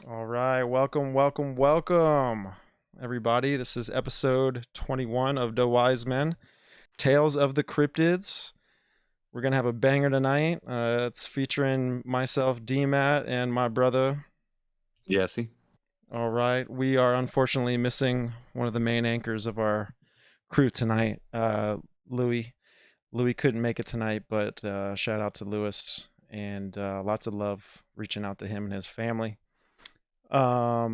All right, welcome, everybody. This is episode 21 of The Wise Men, Tales of the Cryptids. We're gonna have a banger tonight. It's featuring myself, D-Matt, and my brother. Jesse. All right, we are unfortunately missing one of the main anchors of our crew tonight, Louis. Louis couldn't make it tonight, but shout out to Louis and lots of love reaching out to him and his family.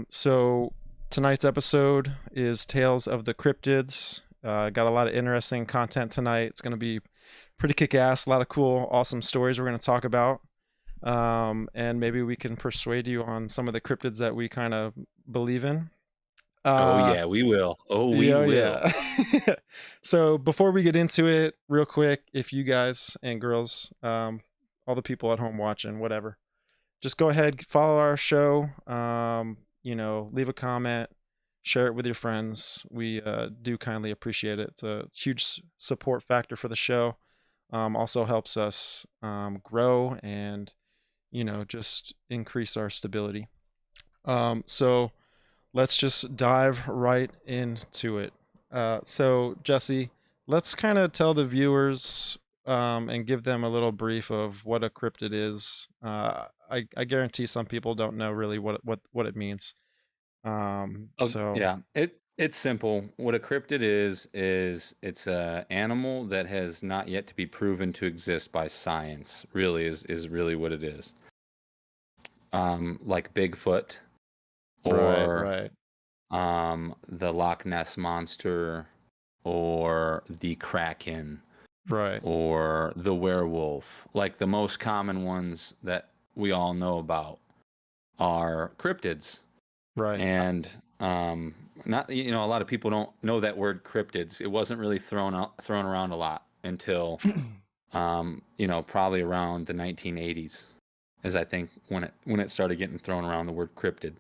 So tonight's episode is Tales of the Cryptids. Got a lot of interesting content tonight. It's going to be pretty kick ass. A lot of cool, awesome stories we're going to talk about. And maybe we can persuade you on some of the cryptids that we kind of believe in. Oh Uh, yeah, we will. Oh, we yeah, will. yeah. So before we get into it, real quick, if you guys and girls, all the people at home watching, whatever, just go ahead, follow our show. Leave a comment, share it with your friends. We do kindly appreciate it. It's a huge support factor for the show. Also helps us grow and just increase our stability. So let's just dive right into it. So Jesse, let's kind of tell the viewers and give them a little brief of what a cryptid is. I guarantee some people don't know really what it means. Oh So yeah. It's simple. What a cryptid is it's a animal that has not yet to be proven to exist by science. Really is really what it is. Like Bigfoot right, or right, the Loch Ness monster or the Kraken right, or the werewolf. Like the most common ones that we all know about are cryptids. right. And not a lot of people don't know that word cryptids. It wasn't really thrown around a lot until probably around the 1980s, as I think when it started getting thrown around, the word cryptid.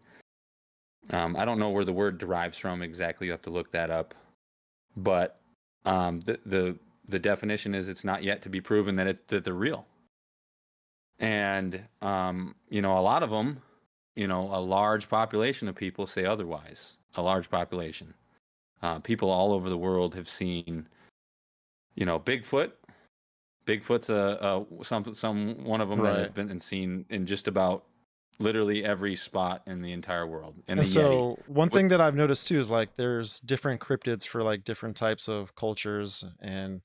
I don't know where the word derives from exactly. You have to look that up. But the definition is it's not yet to be proven that they're real. And a lot of them, a large population of people say otherwise. A large population. People all over the world have seen, Bigfoot. Bigfoot's some one of them that Right. have been and seen in just about literally every spot in the entire world. And And the Yeti. so one What? thing that I've noticed too is like there's different cryptids for like different types of cultures, and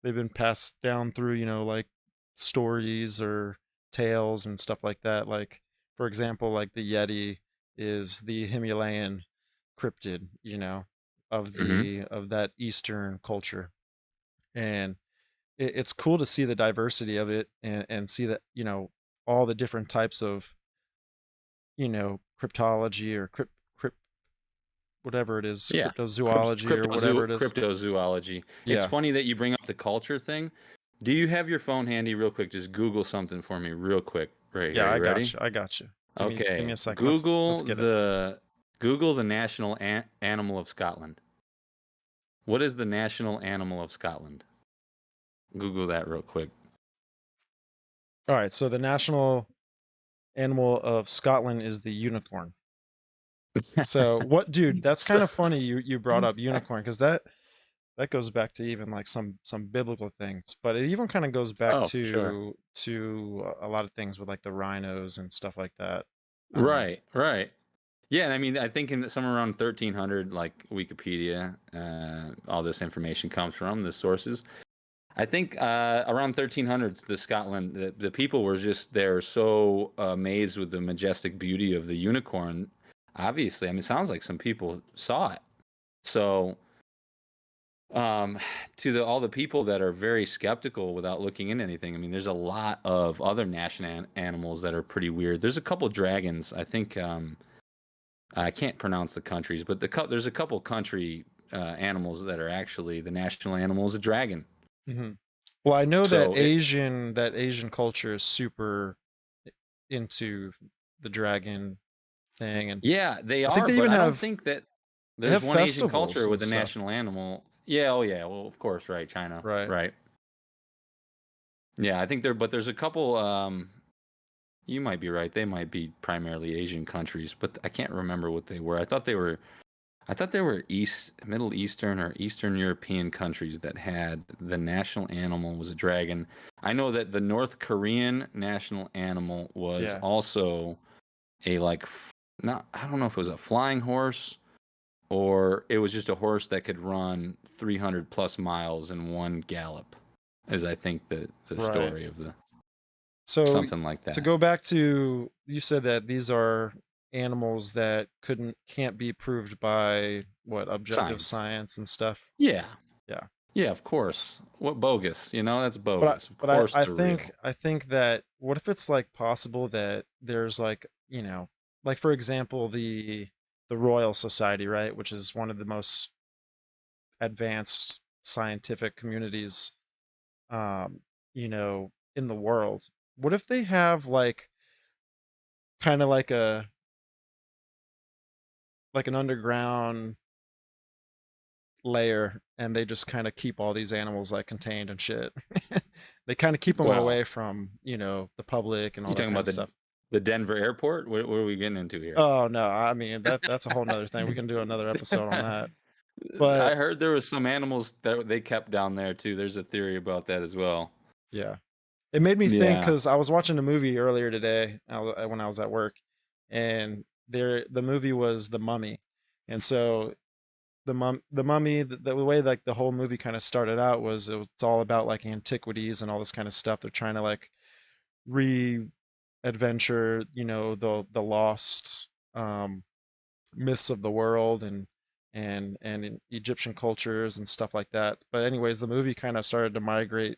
they've been passed down through, like stories or tales and stuff like that. Like for example, like the Yeti is the Himalayan cryptid, of Hmm. that Eastern culture. And it's cool to see the diversity of it and see that, all the different types of, cryptology or crypt whatever it is, Yeah, cryptozoology or whatever it is. cryptozoology. It's Yeah, funny that you bring up the culture thing. Do you have your phone handy real quick? Just Google something for me real quick right yeah, here. I You ready? got you. I got you. Give me a Okay. second. Let's Google get it. the national animal of Scotland. What is the national animal of Scotland? Google that real quick. All right. So the national animal of Scotland is the unicorn. So what, dude? That's So, kind of funny. You brought up unicorn because that goes back to even like some biblical things, but it even kind of goes back oh, for sure. to a lot of things with like the rhinos and stuff like that. Um, Right, right. Yeah, and I mean, I think in somewhere around 1300, like Wikipedia, all this information comes from the sources. I think around 1300s, the people were just they're so amazed with the majestic beauty of the unicorn. Obviously, I mean, it sounds like some people saw it. So, um, to all the people that are very skeptical without looking into anything, I mean, there's a lot of other national animals that are pretty weird. There's a couple dragons. I think I can't pronounce the countries, but there's a couple country animals that are actually the national animal is a dragon. mhm. Well, I know that So it Asian culture is super into the dragon thing, and Yeah, they I think are, they but even I don't have think that they there's have one Asian festivals culture and with a stuff, national animal. Yeah, oh yeah, well of course, right, China, right? right. Yeah, I think there's a couple You might be right. They might be primarily Asian countries, but I can't remember what they were. I thought they were Middle Eastern or Eastern European countries that had the national animal was a dragon. I know that the North Korean national animal was Yeah, also a not I don't know if it was a flying horse or it was just a horse that could run 300 plus miles in one gallop. Is I think the right. story of the So something like to that. go back to, you said that these are animals that can't be proved by what, objective Science. science and stuff. Yeah. Yeah. Yeah, of course. What bogus? That's But bogus. Of I, course they're real. I think that, what if it's like possible that there's like, like for example, the Royal Society, right, which is one of the most advanced scientific communities, um, in the world. What if they have like kind of like an underground layer, and they just kind of keep all these animals like contained and shit. They kind of keep them Well, away from, the public and all you that talking kind about of stuff. the Denver airport? What are we getting into here? Oh no, I mean that's a whole nother thing. We can do another episode on that. But I heard there was some animals that they kept down there too. There's a theory about that as well. yeah, it made me think Yeah. because I was watching a movie earlier today, when I was at work, and the movie was The Mummy, and so the mummy, the way like the whole movie kind of started out was, it's all about like antiquities and all this kind of stuff. They're trying to like re-adventure, the lost, myths of the world, and in Egyptian cultures and stuff like that. But anyways, the movie kind of started to migrate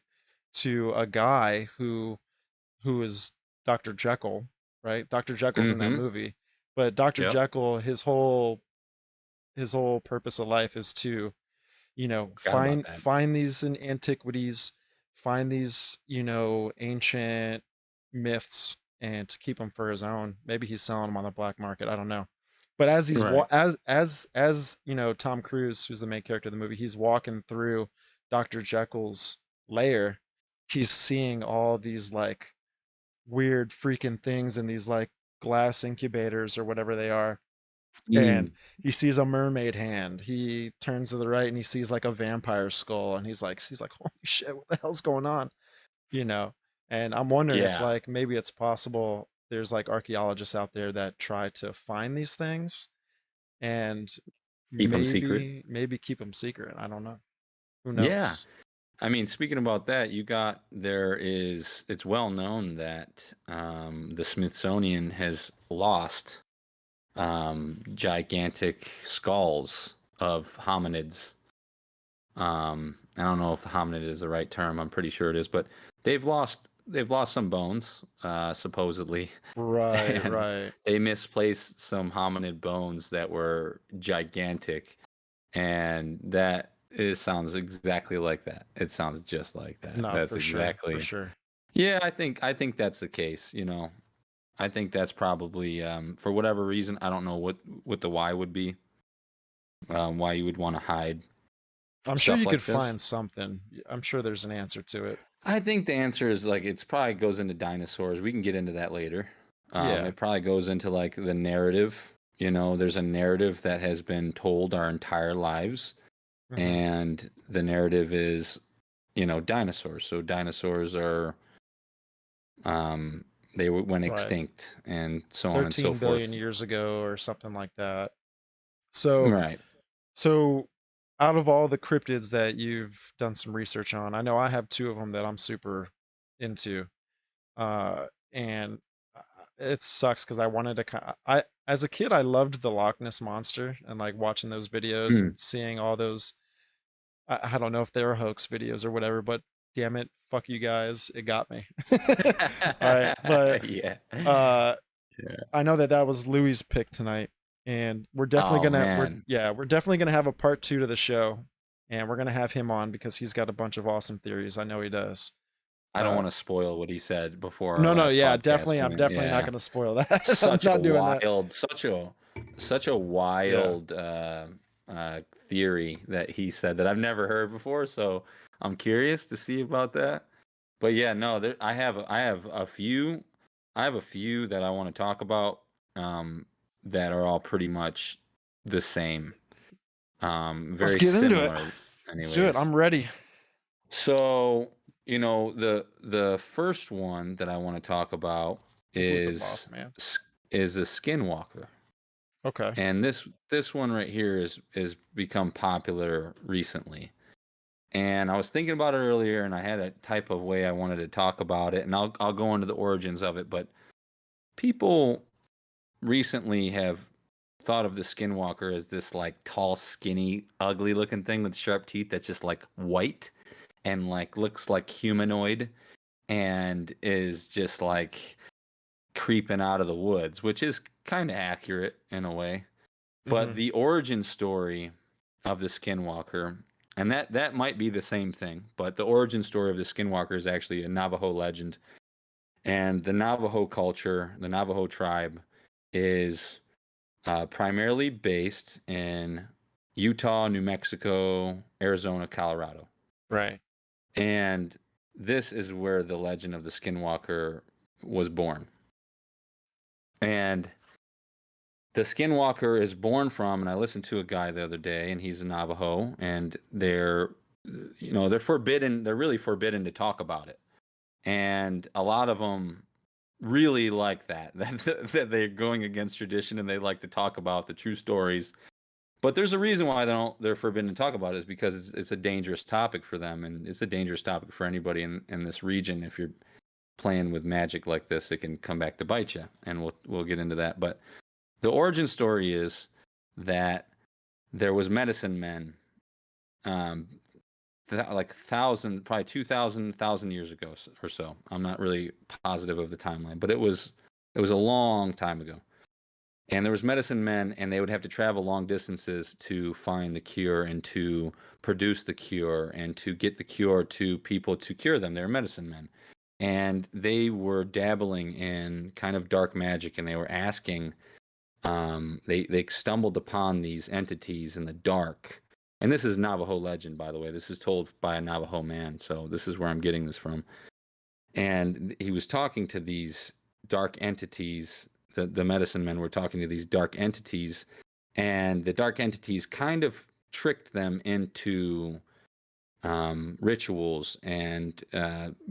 to a guy who is Dr. Jekyll, right? Dr. Jekyll's in that Mm-hmm. movie, but Dr. Yep. Jekyll, his whole purpose of life is to, Forgot about that. find these in antiquities, find these, ancient myths, and to keep them for his own. Maybe he's selling them on the black market, I don't know. But as he's Right. as Tom Cruise, who's the main character of the movie, he's walking through Dr. Jekyll's lair, he's seeing all these like weird freaking things in these like glass incubators or whatever they are, and Mm. he sees a mermaid hand. He turns to the right and he sees like a vampire skull, and he's like, holy shit, what the hell's going on? You know? And I'm wondering if Yeah. like maybe it's possible there's like archaeologists out there that try to find these things, and Keep them secret. maybe keep them secret. I don't know. Who Yeah. knows? I mean, speaking about that, it's well known that the Smithsonian has lost gigantic skulls of hominids. I don't know if hominid is the right term. I'm pretty sure it is, but they've lost some bones, supposedly, Right, and right. they misplaced some hominid bones that were gigantic, and it sounds exactly like that. It sounds just like that. No, That's for sure, for exactly. sure. Yeah, I think that's the case. I think that's probably for whatever reason. I don't know what the why would be. Why you would want to hide I'm sure stuff you could like this. find something. I'm sure there's an answer to it. I think the answer is like it's probably goes into dinosaurs. We can get into that later. Yeah. It probably goes into like the narrative. There's a narrative that has been told our entire lives, Hmm. and the narrative is, dinosaurs. So dinosaurs are, um, went Right. extinct, and so on and so 13 billion forth. years ago or something like that. So, Right. so out of all the cryptids that you've done some research on, I know I have two of them that I'm super into. And it sucks because I wanted to I as a kid I loved the Loch Ness monster, and like watching those videos Hmm. and seeing all those, I don't know if they were hoax videos or whatever, but damn it, fuck you guys, it got me. All right, but Yeah. uh Yeah. I know that that was Louis' pick tonight, and Oh man, we're definitely gonna have a part two to the show, and we're gonna have him on because he's got a bunch of awesome theories. I know he does. I don't Uh, want to spoil what he said before our no, no, last yeah, podcast definitely. I'm went. definitely not Yeah. gonna spoil that. I'm Such a not doing that. wild, such a Yeah, wild theory that he said that I've never heard before. So I'm curious to see about that. But yeah, no, I have a few. I have a few that I want to talk about um, that are all pretty much the same, Let's very get into it. similar, Let's do it. anyways. I'm ready. So, the first one that I want to talk about Who's the boss is man? is the Skinwalker. Okay. And this one right here is become popular recently. And I was thinking about it earlier, and I had a type of way I wanted to talk about it, and I'll go into the origins of it. But people recently have thought of the Skinwalker as this like tall, skinny, ugly looking thing with sharp teeth that's just like white and like looks like humanoid and is just like creeping out of the woods, which is kind of accurate in a way. But Mm-hmm. the origin story of the Skinwalker, and that might be the same thing, but the origin story of the Skinwalker is actually a Navajo legend. And the Navajo culture, the Navajo tribe, is primarily based in Utah, New Mexico, Arizona, Colorado. Right. And this is where the legend of the Skinwalker was born. And the Skinwalker is born from, and I listened to a guy the other day, and he's a Navajo, and they're forbidden, they're really forbidden to talk about it. And a lot of them really like that they're going against tradition and they like to talk about the true stories. But there's a reason why they're forbidden to talk about it is because it's a dangerous topic for them, and it's a dangerous topic for anybody in this region. If you're playing with magic like this, it can come back to bite you, and we'll get into that. But the origin story is that there was medicine men, um, like thousand, probably 2,000 years ago or so. I'm not really positive of the timeline, but it was a long time ago. And there was medicine men, and they would have to travel long distances to find the cure and to produce the cure and to get the cure to people to cure them. They were medicine men, and they were dabbling in kind of dark magic, and they were asking. They stumbled upon these entities in the dark, and this is Navajo legend, by the way. This is told by a Navajo man, so this is where I'm getting this from. And he was talking to these dark entities. The medicine men were talking to these dark entities, and the dark entities kind of tricked them into rituals. And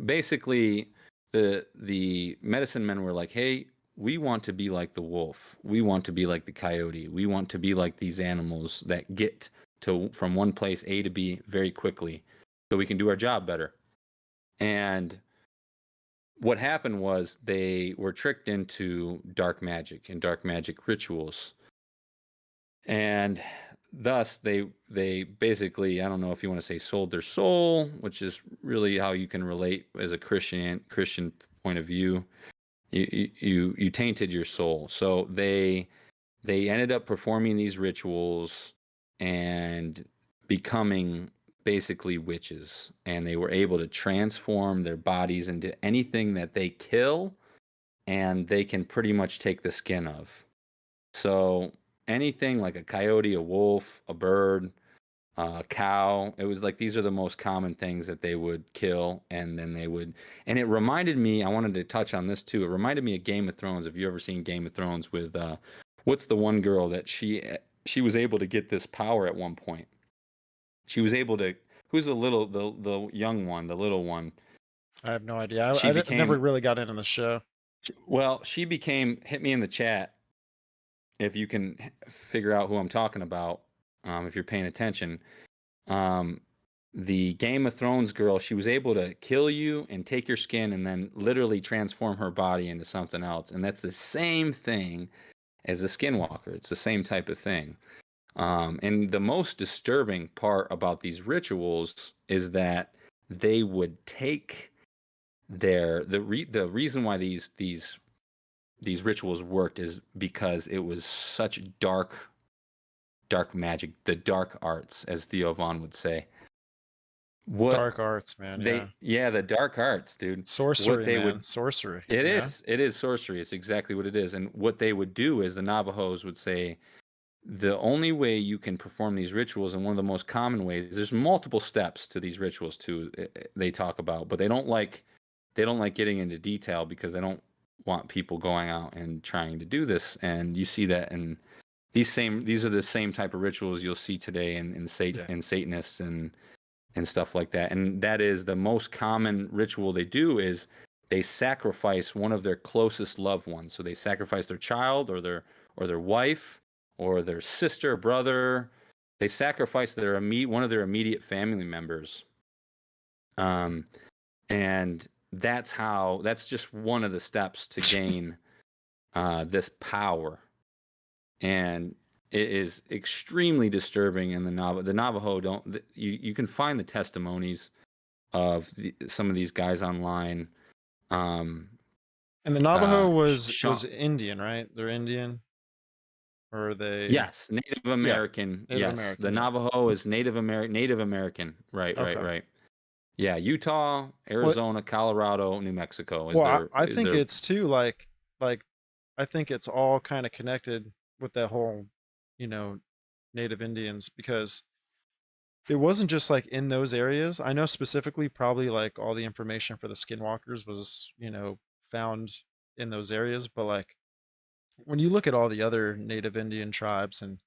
basically, the medicine men were like, "Hey, we want to be like the wolf. We want to be like the coyote. We want to be like these animals that get to from one place A to B very quickly, so we can do our job better." And what happened was they were tricked into dark magic and dark magic rituals, and thus they basically, I don't know if you want to say, sold their soul, which is really how you can relate as a Christian point of view. You tainted your soul, so they ended up performing these rituals and becoming basically witches, and they were able to transform their bodies into anything that they kill, and they can pretty much take the skin of. So anything like a coyote, a wolf, a bird, a cow, it was like these are the most common things that they would kill, and then they would. And it reminded me, I wanted to touch on this too. It reminded me of Game of Thrones. Have you ever seen Game of Thrones with what's the one girl that she was able to get this power at one point? She was able to. Who's the young one, the little one? I have no idea. She Never became really got into the show. well. She became. Hit me in the chat if you can figure out who I'm talking about. If you're paying attention, um, the Game of Thrones girl, she was able to kill you and take your skin and then literally transform her body into something else. And that's the same thing as the Skinwalker. It's the same type of thing. And the most disturbing part about these rituals is that they would take the reason why these rituals worked is because it was such dark magic, the dark arts, as Theo Vaughn would say. What Dark arts, man. Yeah. the dark arts, dude. What Sorcery, they man. would Sorcery. It Yeah. is sorcery. It's exactly what it is. And what they would do is the Navajos would say the only way you can perform these rituals, and one of the most common ways, there's multiple steps to these rituals too, they talk about, but they don't like getting into detail because want people going out and trying to do this. And you see that in these are the same type of rituals you'll see today Yeah. in Satanists and stuff like that. And that is the most common ritual they do is they sacrifice one of their closest loved ones. So they sacrifice their child or their wife or their sister, brother. They sacrifice one of their immediate family members. Um, and that's just one of the steps to gain this power. And it is extremely disturbing in the Navajo don't you can find the testimonies of some of these guys online. Um, And the Navajo was Sean, Indian, right? They're Indian, or are they? yes, Native Yeah, American. Native Yes, the American. Yeah. Navajo is Native American. Native American. Right, right, Okay. right. Yeah, Utah, Well, Arizona, Colorado, New Mexico well, I is think there. it's too like I think it's all kind of connected with that whole, you know, Native Indians, because it wasn't just like in those areas. I know specifically probably like all the information for the skinwalkers was, found in those areas, but like when you look at all the other Native Indian tribes, and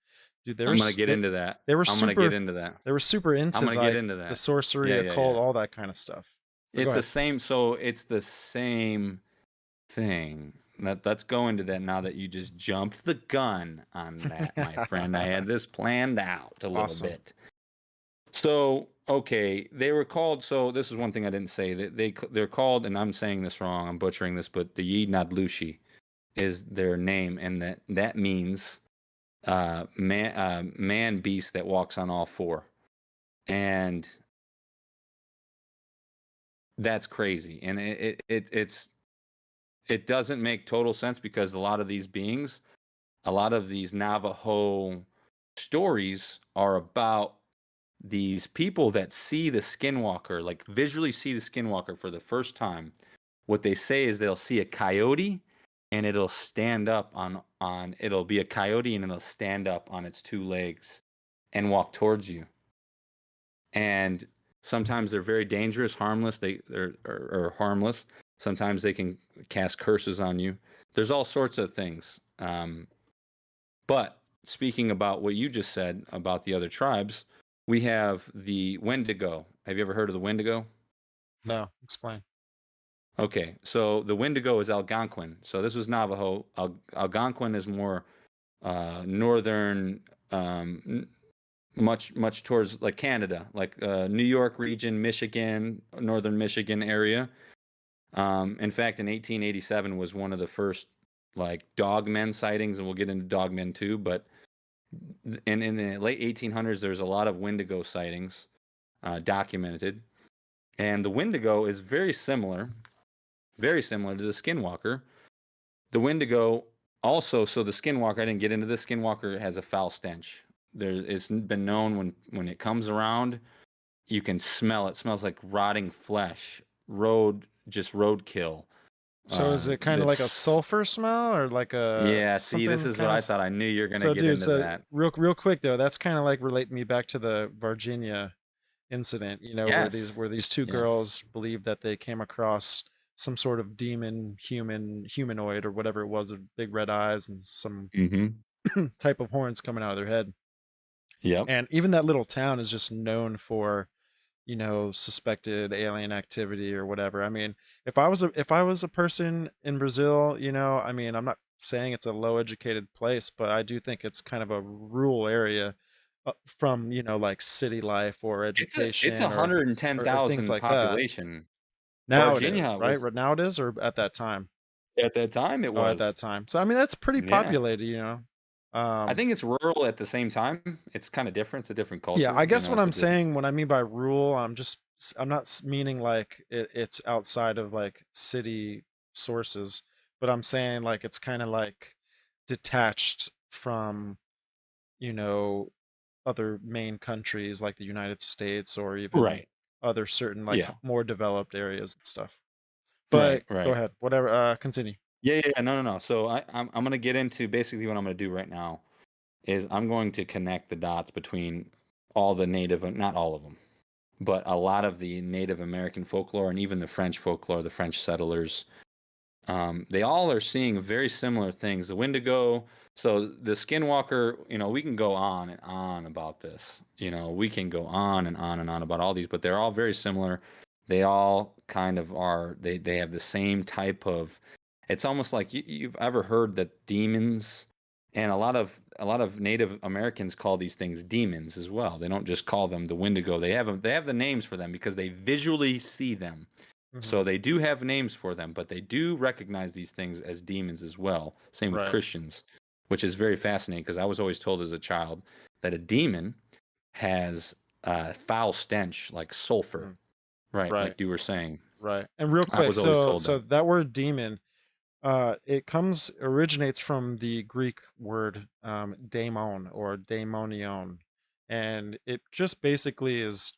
dude, I'm gonna get into that. they were I'm gonna get super into that. they were super I'm into gonna get like into the that. sorcery, Yeah, yeah, occult, yeah. all that kind of stuff. But go It's the ahead. same. So it's the same thing. Let's go into that now that you just jumped the gun on that, my friend. I had this planned out a little Awesome. bit. So, okay, they were called. So this is one thing I didn't say that they're called, and I'm saying this wrong. I'm butchering this, but the Yi Nadlushi is their name, and that means man beast that walks on all four, and that's crazy. And it doesn't make total sense because a lot of these Navajo stories are about these people that see the skinwalker, like visually see the skinwalker for the first time. What they say is they'll see a coyote and it'll stand up on it'll be a coyote and it'll stand up on its two legs and walk towards you. And sometimes they're very dangerous, harmless. They're harmless. Sometimes they can cast curses on you. There's all sorts of things. But speaking about what you just said about the other tribes, we have the Wendigo. Have you ever heard of the Wendigo? No, explain. Okay, so the Wendigo is Algonquin. So this was Navajo. Algonquin is more northern, much towards like Canada, like New York region, Michigan, northern Michigan area. In fact, in 1887 was one of the first like dogmen sightings, and we'll get into dogmen too. But in the late 1800s, there's a lot of Wendigo sightings documented, and the Wendigo is very similar to the Skinwalker. The Wendigo also, so the Skinwalker, I didn't get into this. Skinwalker has a foul stench. It's been known when it comes around, you can smell it. It smells like rotting flesh, roadkill. So is it kind of like a That's sulfur smell, or like a yeah. See, this something is what kind I of? thought. I knew you're gonna So, get dude, into so that. real quick though, that's kind of like relating me back to the Virginia incident, where Yes, these two yes. girls believed that they came across some sort of demon humanoid or whatever it was, with big red eyes and some Mm-hmm. type of horns coming out of their head. Yep. And even that little town is just known for, suspected alien activity or whatever. I mean, if I was a person in Brazil, I mean, I'm not saying it's a low educated place, but I do think it's kind of a rural area, from, like city life or It's education, a hundred and ten or things thousand like that. population. Now it is, Virginia right? was Now it is, or at that time? at that time. It Oh, at was. that time. So I mean, that's pretty Yeah. populated. I Um, think it's rural at the same time. It's kind of different. It's a different Yeah, culture. I You guess know, what it's a I'm different. saying when I mean by rural, I'm not meaning like it's outside of like city sources, but I'm saying like it's kind of like detached from, you know, other main countries like the United States, or even Right. other certain like Yeah. more developed areas and stuff. Right. But go Right. ahead, whatever, continue. Yeah. Yeah. No. No. No. So I'm gonna get into basically what I'm gonna do right now is I'm going to connect the dots between all the native, not all of them, but a lot of the Native American folklore and even the French folklore, the French settlers. They all are seeing very similar things. The Wendigo, so the Skinwalker, we can go on and on about this. We can go on and on and on about all these, but they're all very similar. They all kind of are. They have the same type of. It's almost like you've ever heard that demons, and a lot of Native Americans call these things demons as well. They don't just call them the Wendigo. They have the names for them because they visually see them. Hmm. So they do have names for them, but they do recognize these things as demons as well. Same with Right. Christians, which is very fascinating because I was always told as a child that a demon has a foul stench like sulfur, Mhm. right? Right. Like you were saying. Right. And real I quick, was always so told so that. that word demon, it originates from the Greek word daemon or daemonion, and it just basically is,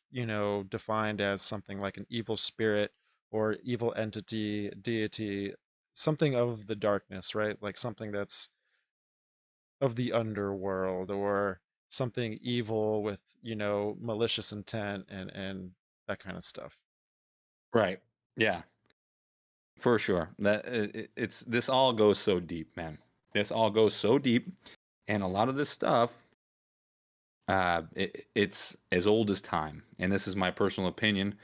defined as something like an evil spirit or evil entity, deity, something of the darkness, right? Like something that's of the underworld or something evil with, malicious intent and that kind of stuff. Right. Yeah, for sure. That it's this all goes so deep, man. This all goes so deep, and a lot of this stuff it's as old as time. And this is my personal opinion.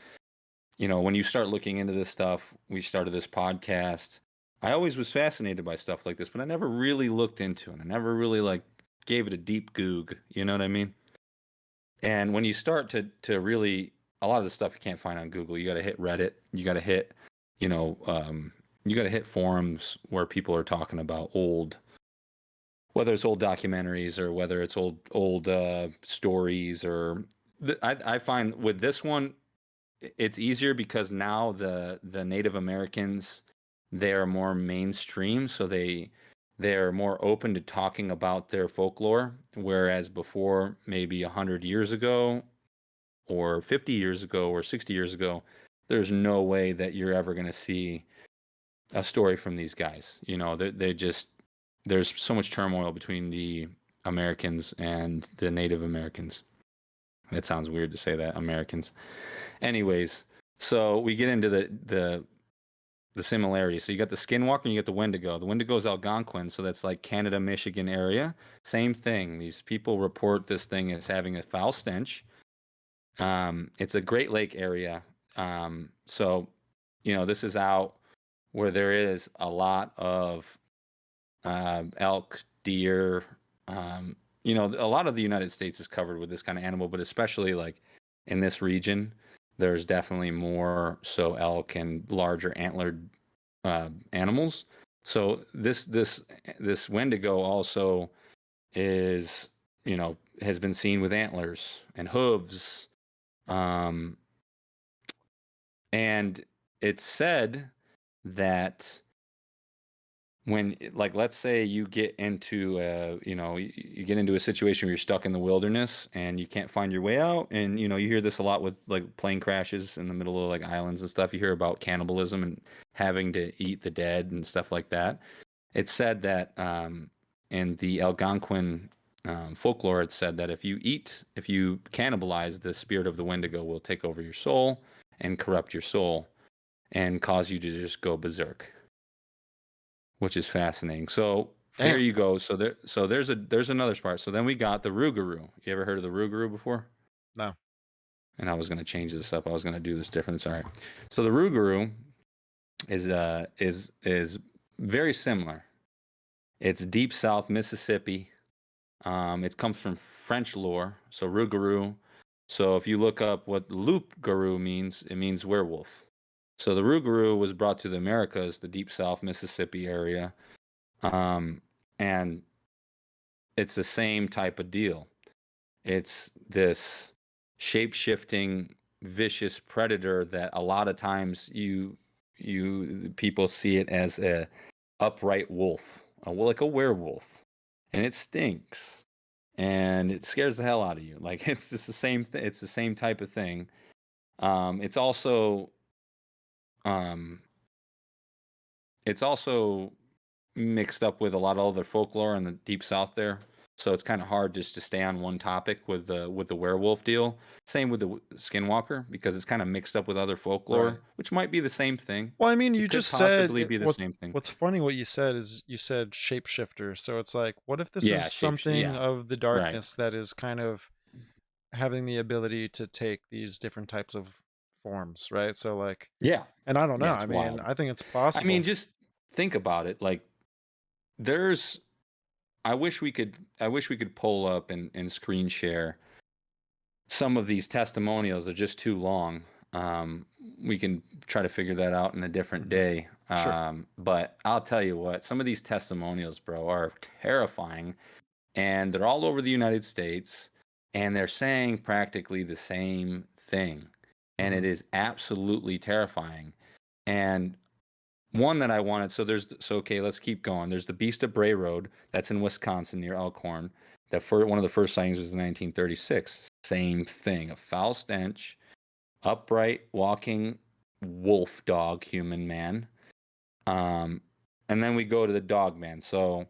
When you start looking into this stuff, we started this podcast. I always was fascinated by stuff like this, but I never really looked into it. I never really like gave it a deep goog. You know what I mean? And when you start to really, a lot of the stuff you can't find on Google. You got to hit Reddit. You got to hit, you know, um, you got to hit forums where people are talking about old, whether it's old documentaries or whether it's old stories or. I find with this one it's easier because now the Native Americans they're more mainstream, so they're more open to talking about their folklore, whereas before maybe 100 years ago or 50 years ago or 60 years ago, there's no way that you're ever going to see a story from these guys. They just there's so much turmoil between the Americans and the Native Americans. It sounds weird to say that, Americans. Anyways, so we get into the similarities. So you got the Skinwalker and you got the Wendigo. The Wendigo is Algonquin, so that's like Canada, Michigan area. Same thing. These people report this thing as having a foul stench. It's a Great Lake area. So this is out where there is a lot of elk, deer. A lot of the United States is covered with this kind of animal, but especially like in this region, there's definitely more so elk and larger antlered animals. So this Wendigo also is has been seen with antlers and hooves, um, and it's said that when like let's say you get into you get into a situation where you're stuck in the wilderness and you can't find your way out, and you hear this a lot with like plane crashes in the middle of like islands and stuff. You hear about cannibalism and having to eat the dead and stuff like that. It's said that in the Algonquin folklore, it's said that if you cannibalize, the spirit of the Wendigo will take over your soul and corrupt your soul and cause you to just go berserk, which is fascinating. So there Damn. you go. So there's another part. So then we got the Rougarou. You ever heard of the Rougarou before? No. And I was going to change this up. I was going to do this different. It's all right. So the Rougarou is very similar. It's deep South Mississippi. It comes from French lore. So Rougarou. So if you look up what loup garou means, it means werewolf. So the Rougarou was brought to the Americas, the deep South Mississippi area, um, and it's the same type of deal. It's this shape shifting, vicious predator that a lot of times you people see it as a upright wolf, like a werewolf, and it stinks and it scares the hell out of you. Like it's just the same thing. It's the same type of thing. It's also um, it's also mixed up with a lot of other folklore in the deep south there. So it's kind of hard just to stay on one topic with the werewolf deal. Same with the skinwalker because it's kind of mixed up with other Right. folklore, which might be the same thing. Well, I mean, It you could just said possibly be the same thing. what's funny what you said is you said shapeshifter. So it's like, what if this Yeah, is something yeah, of the right. darkness that is kind of having the ability to take these different types of forms, right? So like, Yeah, and I don't know. yeah, I it's mean, wild. I think it's I mean, possible. just think about it. Like, there's, I wish we could pull up and screen share some of these testimonials. They're just too long. Um, we can try to figure that out in a different Mhm. day. Sure. But I'll tell you what, some of these testimonials, bro, are terrifying, and they're all over the United States, and they're saying practically the same thing, and it Mhm. is absolutely terrifying. And one that I wanted, okay, let's keep going. There's the Beast of Bray Road, that's in Wisconsin near Elkhorn. One of the first sightings was in 1936. Same thing, a foul stench, upright walking wolf dog, human man. Um, and then we go to the dog man. So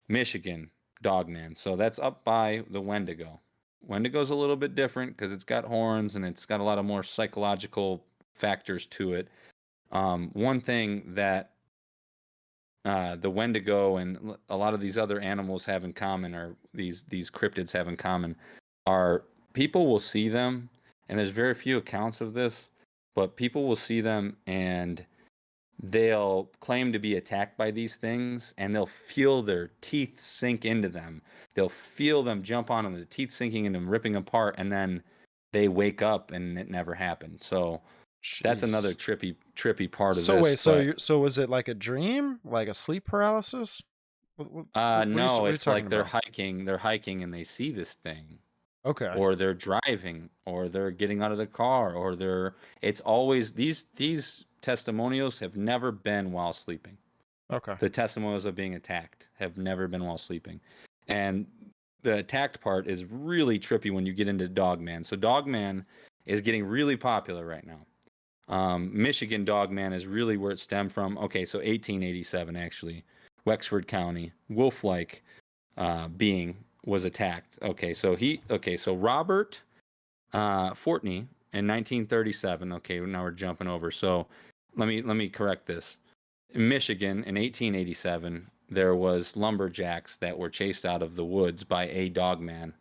Michigan dog man. So that's up by the Wendigo. Wendigo's a little bit different because it's got horns and it's got a lot of more psychological factors to it. One thing that the Wendigo and a lot of these other animals have in common, or these cryptids have in common, are people will see them, and there's very few accounts of this, but people will see them and they'll claim to be attacked by these things, and they'll feel their teeth sink into them. They'll feel them jump on them, the teeth sinking into them, ripping apart, and then they wake up and it never happened. So that's another Jeez. trippy part of So this, wait, so but was it like a dream, like a sleep paralysis? no, What are you it's talking like about? they're hiking and they see this thing, Okay. or they're driving, or they're getting out of the car, or it's always these testimonials have never been while sleeping. Okay. The testimonials of being attacked have never been while sleeping. And the attacked part is really trippy when you get into Dogman. So Dogman is getting really popular right now. Michigan Dogman is really where it stemmed from. Okay, so 1887 actually, Wexford County, wolf-like being was attacked. Okay, so Robert Fortney in 1937. Okay, now we're jumping over. So let me correct this. In Michigan in 1887, there was lumberjacks that were chased out of the woods by a dogman,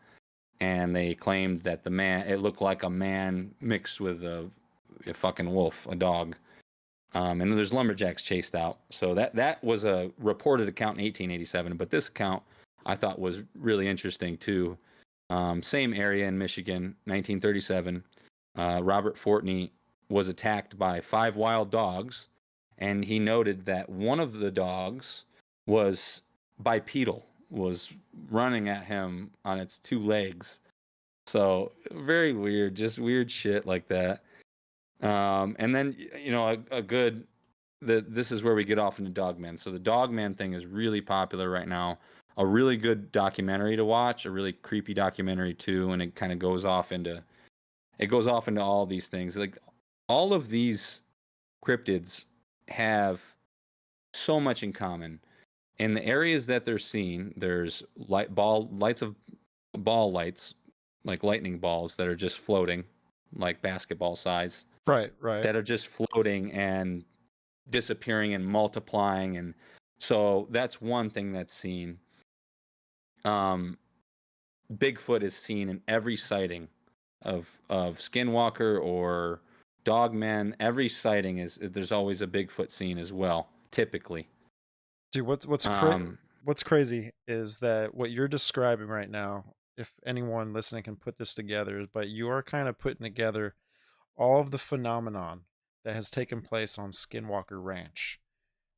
and they claimed that the man it looked like a man mixed with a fucking wolf, a dog. And there's lumberjacks chased out. So that was a reported account in 1887, but this account I thought was really interesting too. Same area in Michigan, 1937. Robert Fortney was attacked by 5 wild dogs, and he noted that one of the dogs was bipedal, was running at him on its 2 legs. So very weird, just weird shit like that. And then a good this is where we get off into Dogman. So the Dogman thing is really popular right now. A really good documentary to watch, a really creepy documentary too, and it kind of goes off into all these things. Like all of these cryptids have so much in common. In the areas that they're seen, there's lights of ball lights, like lightning balls that are just floating, like basketball size, Right, right. that are just floating and disappearing and multiplying. And so that's one thing that's seen. Um, Bigfoot is seen in every sighting of Skinwalker or Dogman. Every sighting is there's always a Bigfoot scene as well, typically. Dude, Um, what's crazy is that what you're describing right now, if anyone listening can put this together, but you are kind of putting together all of the phenomenon that has taken place on Skinwalker Ranch.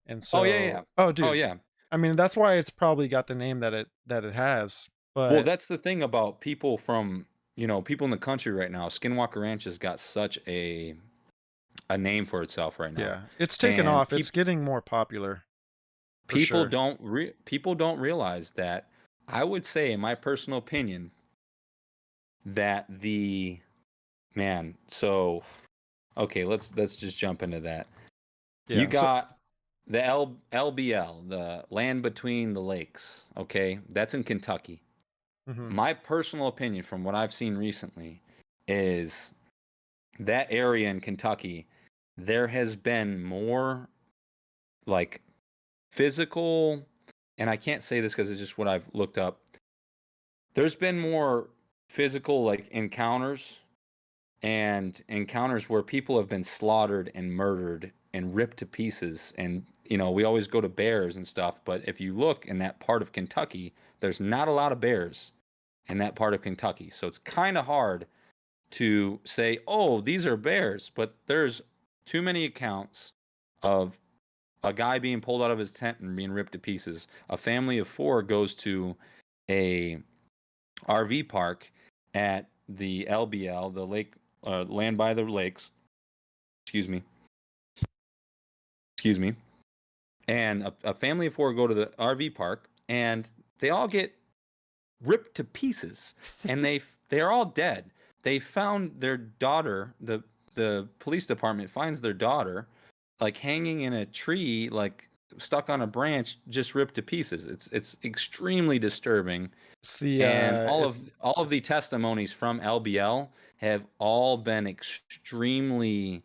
And oh yeah, yeah, so, oh oh dude, yeah. I mean that's why it's probably got the name that it has. Well, But that's the thing about people from people in the country right now. Skinwalker Ranch has got such a name for itself right now, yeah, it's taken and off. It's getting more popular for people sure. don't realize that. I would say, in my personal opinion, that the man. So okay, let's just jump into that. You Yeah. So got the LBL, the Land Between the Lakes. Okay, that's in Kentucky. Mm-hmm. My personal opinion from what I've seen recently is that area in Kentucky, there has been more like physical, and I can't say this because it's just what I've looked up. There's been more physical like encounters and encounters where people have been slaughtered and murdered and ripped to pieces. And we always go to bears and stuff, but if you look in that part of Kentucky, there's not a lot of bears in that part of Kentucky. So it's kind of hard to say, oh, these are bears, but there's too many accounts of a guy being pulled out of his tent and being ripped to pieces. A family of four goes to a RV park at the LBL, the lake, land by the lakes. Excuse me. Excuse me. And a family of four go to the RV park, and they all get ripped to pieces, and they're all dead. They found their daughter. The police department finds their daughter, like hanging in a tree, like stuck on a branch, just ripped to pieces. It's extremely disturbing, It's the and all of it's the testimonies from LBL have all been extremely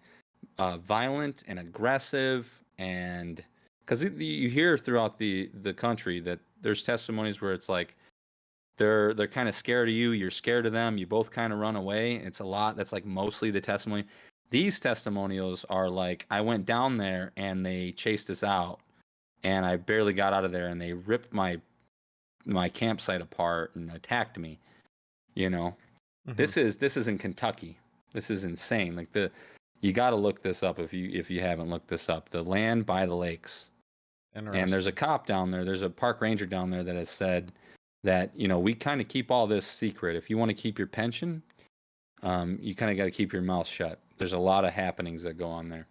violent and aggressive, and because you hear throughout the country that there's testimonies where it's like they're kind of scared of you, you're scared of them, you both kind of run away. It's a lot. That's like mostly the testimony. These testimonials are like, I went down there and they chased us out, and I barely got out of there, and they ripped my campsite apart and attacked me. You know, mm-hmm. this is in Kentucky. This is insane. Like you got to look this up if you haven't looked this up. The land by the lakes. And there's a Interesting. cop down there. There's a park ranger down there that has said that we kind of keep all this secret. If you want to keep your pension, you kind of got to keep your mouth shut. There's a lot of happenings that go on there.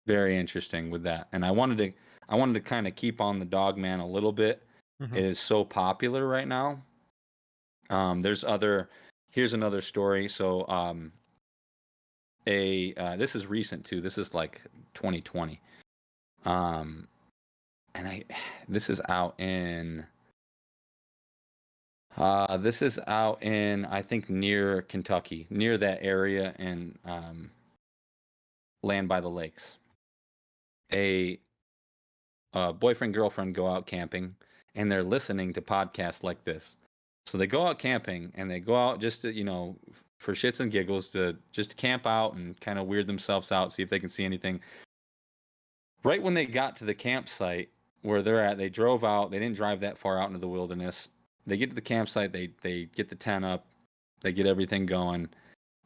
Very interesting with that. And I wanted to kind of keep on the dog man a little bit. Mm-hmm. It is so popular right now. There's other. Here's another story. So this is recent too. This is like 2020. Um, and this is out in I think near Kentucky, near that area in land by the lakes. A boyfriend girlfriend go out camping, and they're listening to podcasts like this. So they go out camping, and they go out just to for shits and giggles, to just camp out and kind of weird themselves out, see if they can see anything. Right when they got to the campsite where they're at, they drove out. They didn't drive that far out into the wilderness. They get to the campsite. They get the tent up. They get everything going,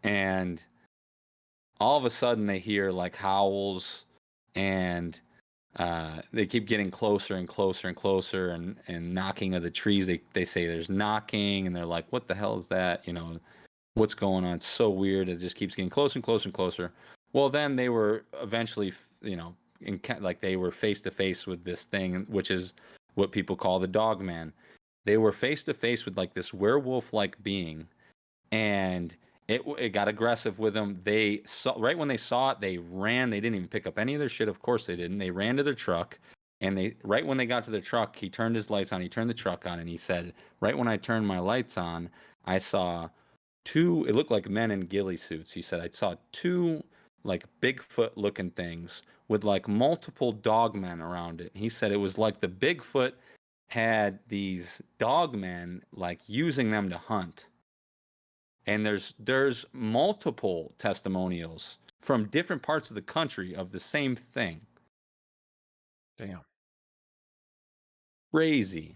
and all of a sudden they hear like howls, and they keep getting closer and closer and closer, and knocking of the trees. They say there's knocking, and they're like, what the hell is that? What's going on? It's so weird. It just keeps getting closer and closer and closer. Well, then they were eventually, like they were face to face with this thing, which is what people call the dog man. They were face to face with like this werewolf like being, and it got aggressive with them. They saw right when they saw it, they ran. They didn't even pick up any of their shit. Of course they didn't. They ran to their truck, and they right when they got to their truck, he turned his lights on. He turned the truck on, and he said, "Right when I turned my lights on, I saw two. It looked like men in ghillie suits." He said, "I saw two like Bigfoot looking things with like multiple dog men around it." He said it was like the Bigfoot had these dog men like using them to hunt, and there's multiple testimonials from different parts of the country of the same thing. Damn. Crazy.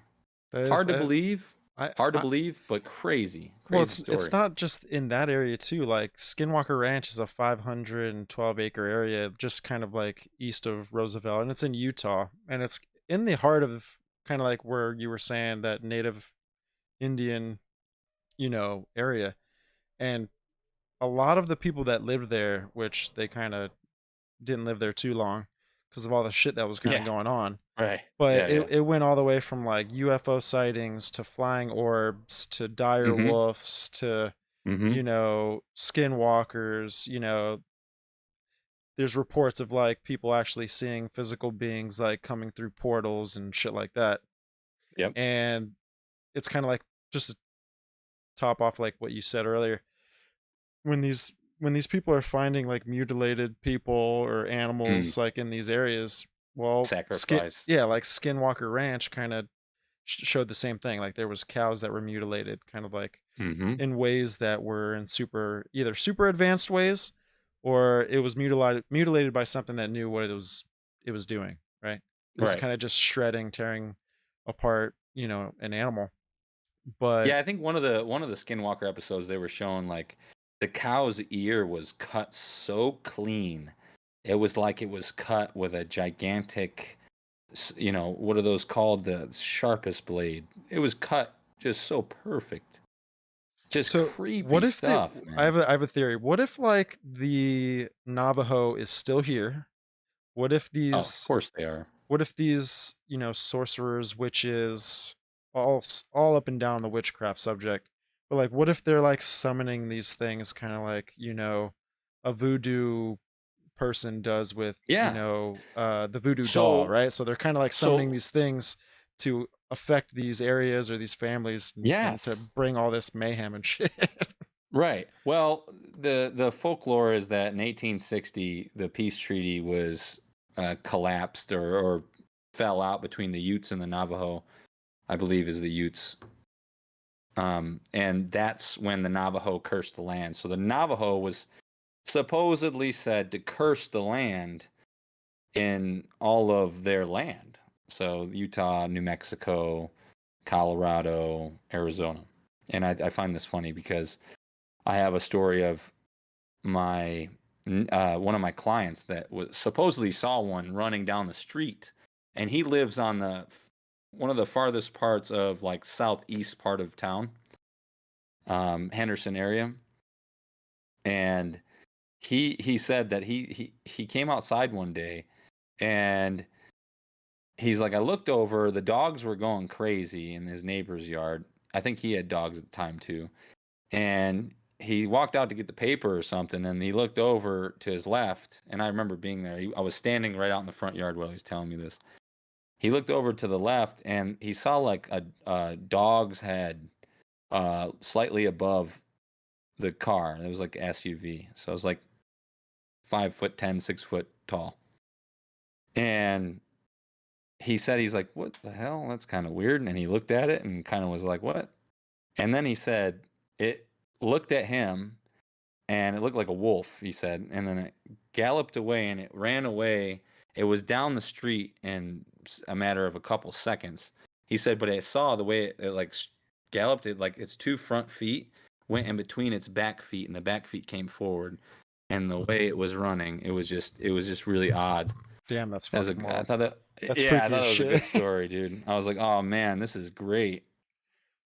That is Hard to that. believe. I Hard to I believe, but crazy. Well, Crazy it's story. not just in that area too. Like Skinwalker Ranch is a 512-acre area, just kind of like east of Roosevelt, and it's in Utah, and it's in the heart of kind of like where you were saying that Native Indian, area. And a lot of the people that lived there, which they kind of didn't live there too long because of all the shit that was kind of Yeah. going on. Right. But Yeah. it, Yeah. it went all the way from like UFO sightings to flying orbs to dire Mm-hmm. wolves to, Mm-hmm. skinwalkers. There's reports of like people actually seeing physical beings like coming through portals and shit like that. Yep. And it's kind of like, just to top off like what you said earlier, when these people are finding like mutilated people or Mm. animals like in these areas, well, Sacrifice. yeah, like Skinwalker Ranch kind of showed the same thing. Like there was cows that were mutilated, kind of like Mm-hmm. in ways that were in either super advanced ways, or it was mutilated by something that knew what it was doing. Right? It was Right. kind of just shredding, tearing apart, an animal. But Yeah, I think one of the Skinwalker episodes they were showing like the cow's ear was cut so clean. It was like it was cut with a gigantic, what are those called? The sharpest blade. It was cut just so perfect. Just so what creepy if the stuff, man. I have a theory. What if like the Navajo is still here? What if Oh, of these course they are. sorcerers, witches, all up and down the witchcraft subject, but like what if they're like summoning these things kind of like, a voodoo person does with, Yeah. the voodoo doll, So right? So they're kind of like summoning so these things to affect these areas or these families, and to yes. bring all this mayhem and shit. Right. Well, the folklore is that in 1860 the peace treaty was collapsed or fell out between the Utes and the Navajo. I believe is the Utes. And that's when the Navajo cursed the land. So the Navajo was supposedly said to curse the land in all of their land. So Utah, New Mexico, Colorado, Arizona. And I find this funny because I have a story of my one of my clients that was supposedly saw one running down the street, and he lives on the one of the farthest parts of like southeast part of town, Henderson area, and he said that he came outside one day, and he's like, I looked over, the dogs were going crazy in his neighbor's yard. I think he had dogs at the time too, and he walked out to get the paper or something, and he looked over to his left, and I remember being there. I was standing right out in the front yard while he was telling me this. He looked over to the left, and he saw like a dog's head slightly above the car. It was like SUV, so it was like 5'10", 6 foot tall. And he said, he's like, what the hell? That's kind of weird. And he looked at it and kind of was like, what? And then he said it looked at him, and it looked like a wolf, he said, and then it galloped away, and it ran away. It was down the street in a matter of a couple seconds. He said, but I saw the way it like galloped. It like its two front feet went in between its back feet, and the back feet came forward. And the way it was running, it was just really odd. Damn, that's As fucking I wild. thought that, That's yeah, I freaky thought as that was a shit. good story, dude. I was like, oh man, this is great.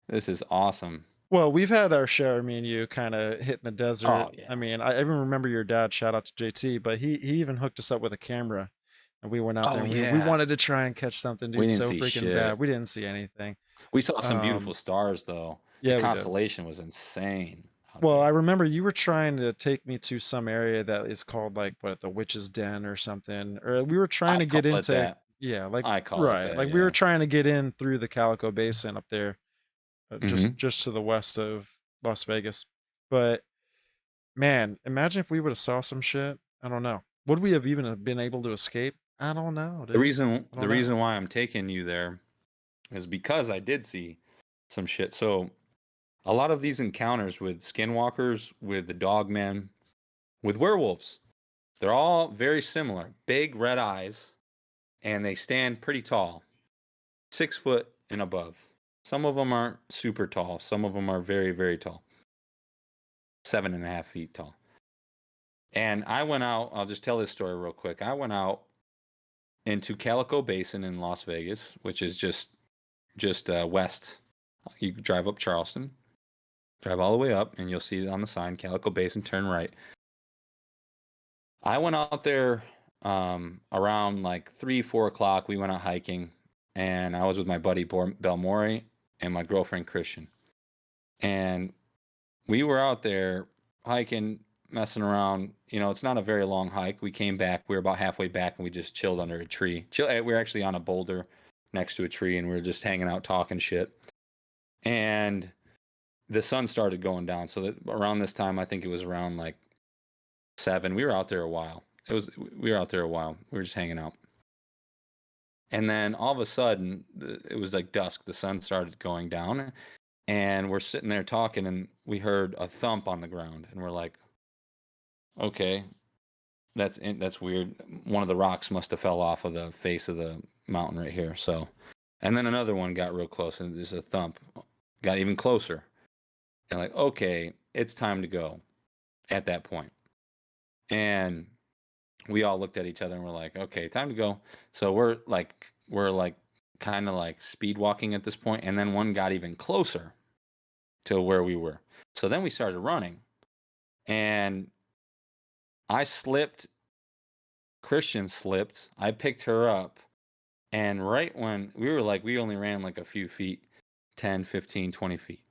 This is awesome. Well, we've had our share, me and you, kind of hitting the desert. Oh yeah. I mean, I even remember your dad. Shout out to JT, but he even hooked us up with a camera, and we went out there Oh and we yeah. wanted to try and catch something, We dude. didn't So see freaking bad. shit. We didn't see anything. We saw some beautiful Um, stars though. The yeah, we did. constellation was insane out Well, I there. remember you were trying to take me to some area that is called like what, the Witch's Den or something, or we were trying I to get call it into, that. yeah, like I call it right, that, like we were yeah. trying to get in through the Calico Basin up there, Hmm. just to the west of Las Vegas. But man, imagine if we would have saw some shit. I don't know. Would we have even have been able to escape? I don't know, dude. I The don't know. reason why I'm taking you there is because I did see some shit. So a lot of these encounters with skinwalkers, with the dogmen, with werewolves, they're all very similar. Big red eyes, and they stand pretty tall, 6 foot and above. Some of them aren't super tall. Some of them are very, very tall, 7.5 feet tall. And I went out, I'll just tell this story real quick. I went out into Calico Basin in Las Vegas, which is just west. You drive up Charleston, drive all the way up, and you'll see on the sign Calico Basin, turn right. I went out there around like 3, 4 o'clock. We went out hiking, and I was with my buddy Belmori and my girlfriend Christian. And we were out there hiking, messing around. You know, it's not a very long hike. We came back. We were about halfway back, and we just chilled under a tree. We were actually on a boulder next to a tree, and we were just hanging out talking shit. And the sun started going down. So that around this time, I think it was around like 7. We were out there a while. We were out there a while. We were just hanging out. And then all of a sudden, it was like dusk. The sun started going down, and we're sitting there talking, and we heard a thump on the ground, and we're like, okay, that's weird. One of the rocks must have fell off of the face of the mountain right here. So, and then another one got real close, and there's a thump, got even closer, and like, okay, it's time to go at that point. And we all looked at each other and we're like, okay, time to go. So we're like kind of like speed walking at this point, and then one got even closer to where we were. So then we started running, and I slipped, Christian slipped, I picked her up, and right when we were like, we only ran like a few feet, 10, 15, 20 feet.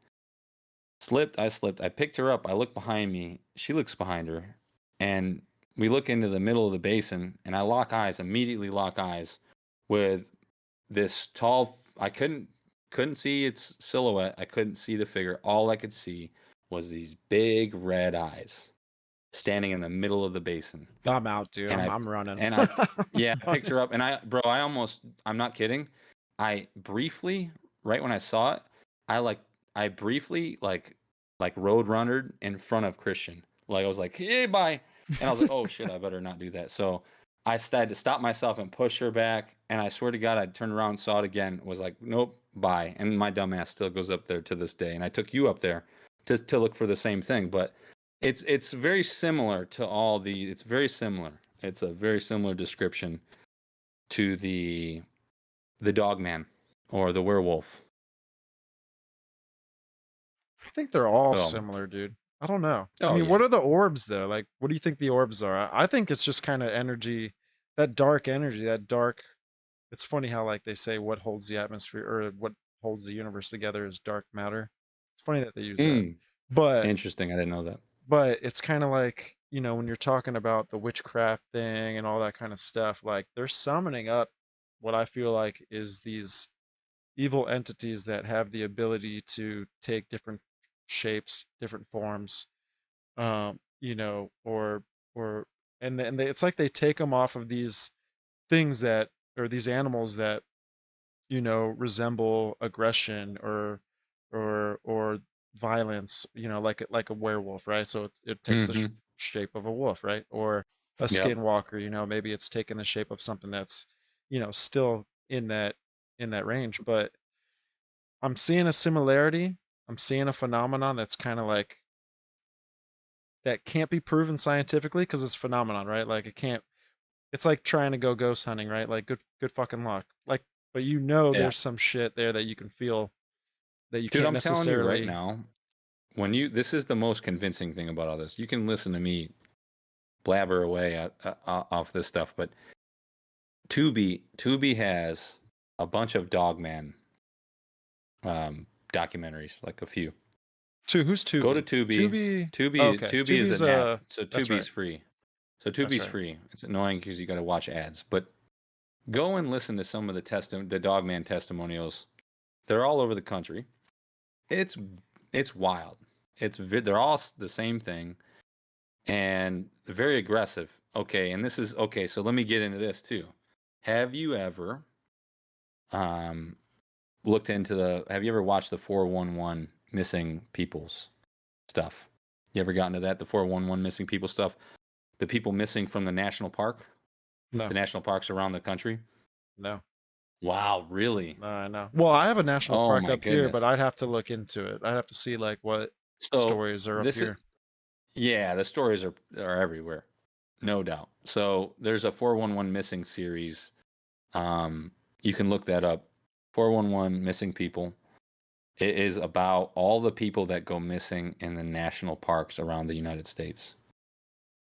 Slipped, I picked her up, I look behind me, she looks behind her, and we look into the middle of the basin, and I immediately lock eyes with this tall, I couldn't see its silhouette, I couldn't see the figure. All I could see was these big red eyes standing in the middle of the basin. I'm out, dude. And I'm running. I picked her up, and I'm not kidding. I briefly, right when I saw it, I briefly road runnered in front of Christian. Like I was like, hey, bye. And I was like, oh shit, I better not do that. So I had to stop myself and push her back. And I swear to God, I turned around, saw it again, was like, nope, bye. And my dumb ass still goes up there to this day. And I took you up there to look for the same thing. But it's very similar to it's very similar. It's a very similar description to the dog man or the werewolf. I think they're all So, similar, dude. I don't know. I oh mean, what yeah. are the orbs though? Like, what do you think the orbs are? I think it's just kind of energy, that dark energy, that dark. It's funny how like they say what holds the atmosphere or what holds the universe together is dark matter. It's funny that they use that, Mm, but interesting. I didn't know that. it's kind of like, when you're talking about the witchcraft thing and all that kind of stuff, like they're summoning up what I feel like is these evil entities that have the ability to take different shapes, different forms, or it's like they take them off of these things that, or these animals that, resemble aggression or violence, like a werewolf, right? So it takes the Mm-hmm. shape of a wolf, right? Or a Yep. skinwalker, maybe it's taken the shape of something that's, still in that range. But I'm seeing a similarity. I'm seeing a phenomenon that's kind of like that can't be proven scientifically because it's phenomenon, right? Like it can't. It's like trying to go ghost hunting, right? Like good fucking luck. Like, but Yeah. there's some shit there that you can feel that you Dude, can't I'm telling you right necessarily. now, this is the most convincing thing about all this. You can listen to me blabber away off this stuff, but Tubi has a bunch of Dogman documentaries, like a few. Who's Go to Tubi? Tubi. Tubi. Oh, okay. Tubi is Tubi's an app, so That's right. Tubi's free. So That's Tubi's right. free. It's annoying because you got to watch ads, but go and listen to some of the Dogman testimonials. They're all over the country. It's wild. They're all the same thing, and very aggressive. Okay, and this is okay. So let me get into this too. Have you ever um have you ever watched the 411 missing people's stuff? You ever gotten to that? The 411 missing people stuff? The people missing from the national park? The No, national parks around the country? no, Wow, really? no. I know. Well, I have a national Oh park my up here, but goodness. I'd have to look into it. I'd have to see like what So stories are up this is here. yeah, the stories are everywhere. No doubt. So there's a 411 missing series. You can look that up. 411 missing people. It is about all the people that go missing in the national parks around the United States.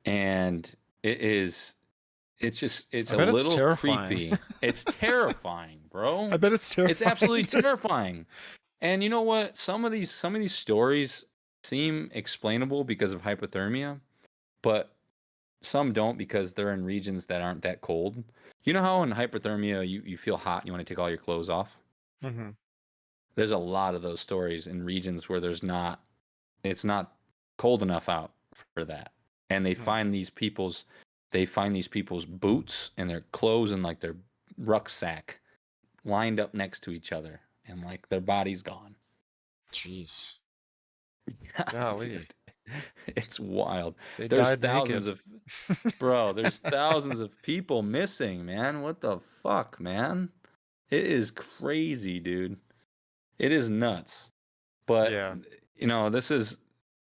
And it is it's I a bet it's little terrifying. creepy. It's terrifying, I bro. bet it's It's terrifying, absolutely dude. terrifying. And you know what? Some of these stories seem explainable because of hypothermia, but Some don't because they're in regions that aren't that cold. You know how in hypothermia you feel hot and you want to take all your clothes off? Mm-hmm. There's a lot of those stories in regions where it's not cold enough out for that. And they find these people's boots and their clothes and like their rucksack lined up next to each other and like their body's gone. Jeez. Yeah, Golly. dude. It's wild. They There's died thousands naked. of Bro, there's thousands of people missing, man. What the fuck, man? It is crazy, dude. It is nuts. But Yeah.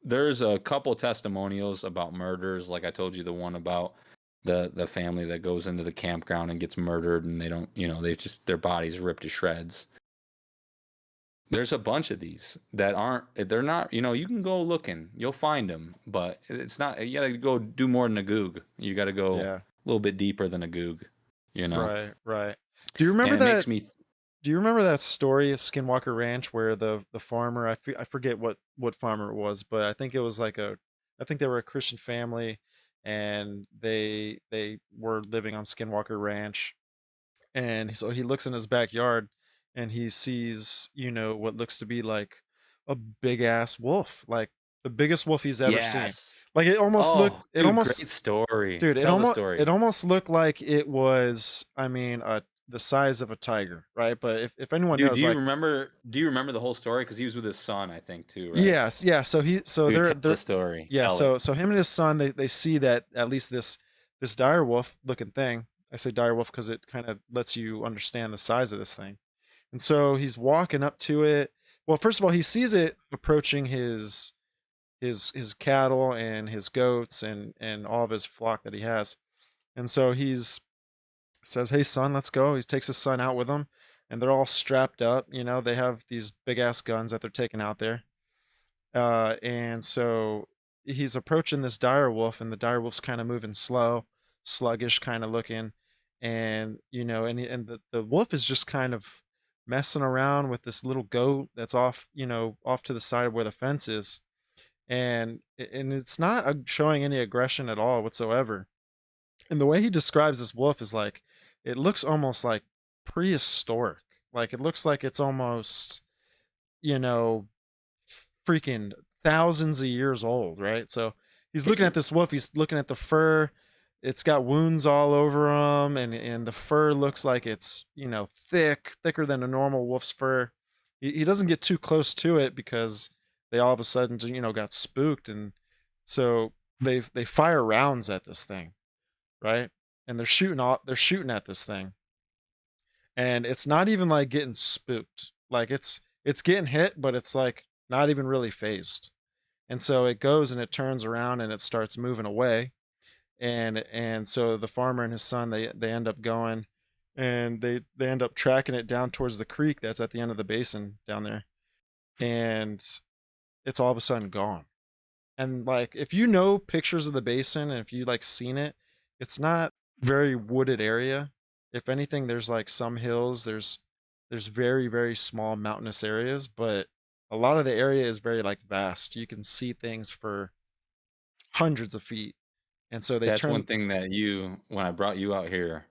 there's a couple testimonials about murders, like I told you, the one about the family that goes into the campground and gets murdered and they don't, they just their bodies ripped to shreds. There's a bunch of these that they're not, you can go looking, you'll find them, but it's not, you gotta go do more than a goog. You gotta go a Yeah. little bit deeper than a goog, you know? Right. Right. Do you remember And it makes that? me, Do you remember that story of Skinwalker Ranch where the farmer, I forget what farmer it was, but I think it was like I think they were a Christian family, and they were living on Skinwalker Ranch, and so he looks in his backyard and he sees, what looks to be like a big ass wolf, like the biggest wolf he's ever seen. yes. Like Oh, dude, great story. dude, Tell the it story. almost looked like it was, I mean, the size of a tiger, right? But if anyone Dude, knows, like, do you remember the whole story? Because he was with his son, I think, too, right? yes, yeah. So Dude, tell the they're story. yeah. Tell it. So him and his son, they see that at least this dire wolf looking thing. I say dire wolf because it kind of lets you understand the size of this thing. And so he's walking up to it. Well, first of all, he sees it approaching his cattle and his goats and all of his flock that he has. And so he's says, "Hey son, let's go." He takes his son out with him, and they're all strapped up. They have these big ass guns that they're taking out there. And so he's approaching this dire wolf, and the dire wolf's kind of moving slow, sluggish, kind of looking, and and the wolf is just kind of messing around with this little goat that's off, off to the side of where the fence is, and it's not showing any aggression at all whatsoever. And the way he describes this wolf is like, it looks almost like prehistoric. Like it looks like it's almost, you know, freaking thousands of years old, right? So he's looking at this wolf, he's looking at the fur. It's got wounds all over him, and the fur looks like it's, thicker than a normal wolf's fur. He doesn't get too close to it because they all of a sudden, got spooked, and so they fire rounds at this thing, right? And they're shooting at this thing. And it's not even like getting spooked. Like it's getting hit, but it's like not even really phased. And so it goes and it turns around and it starts moving away. And so the farmer and his son, they end up going, and they end up tracking it down towards the creek that's at the end of the basin down there. And it's all of a sudden gone. And like if you know pictures of the basin and if you like seen it, it's not very wooded area. If anything, there's like some hills, there's very, very small mountainous areas, but a lot of the area is very like vast. You can see things for hundreds of feet. And so they That's one turn thing that when I brought you out here,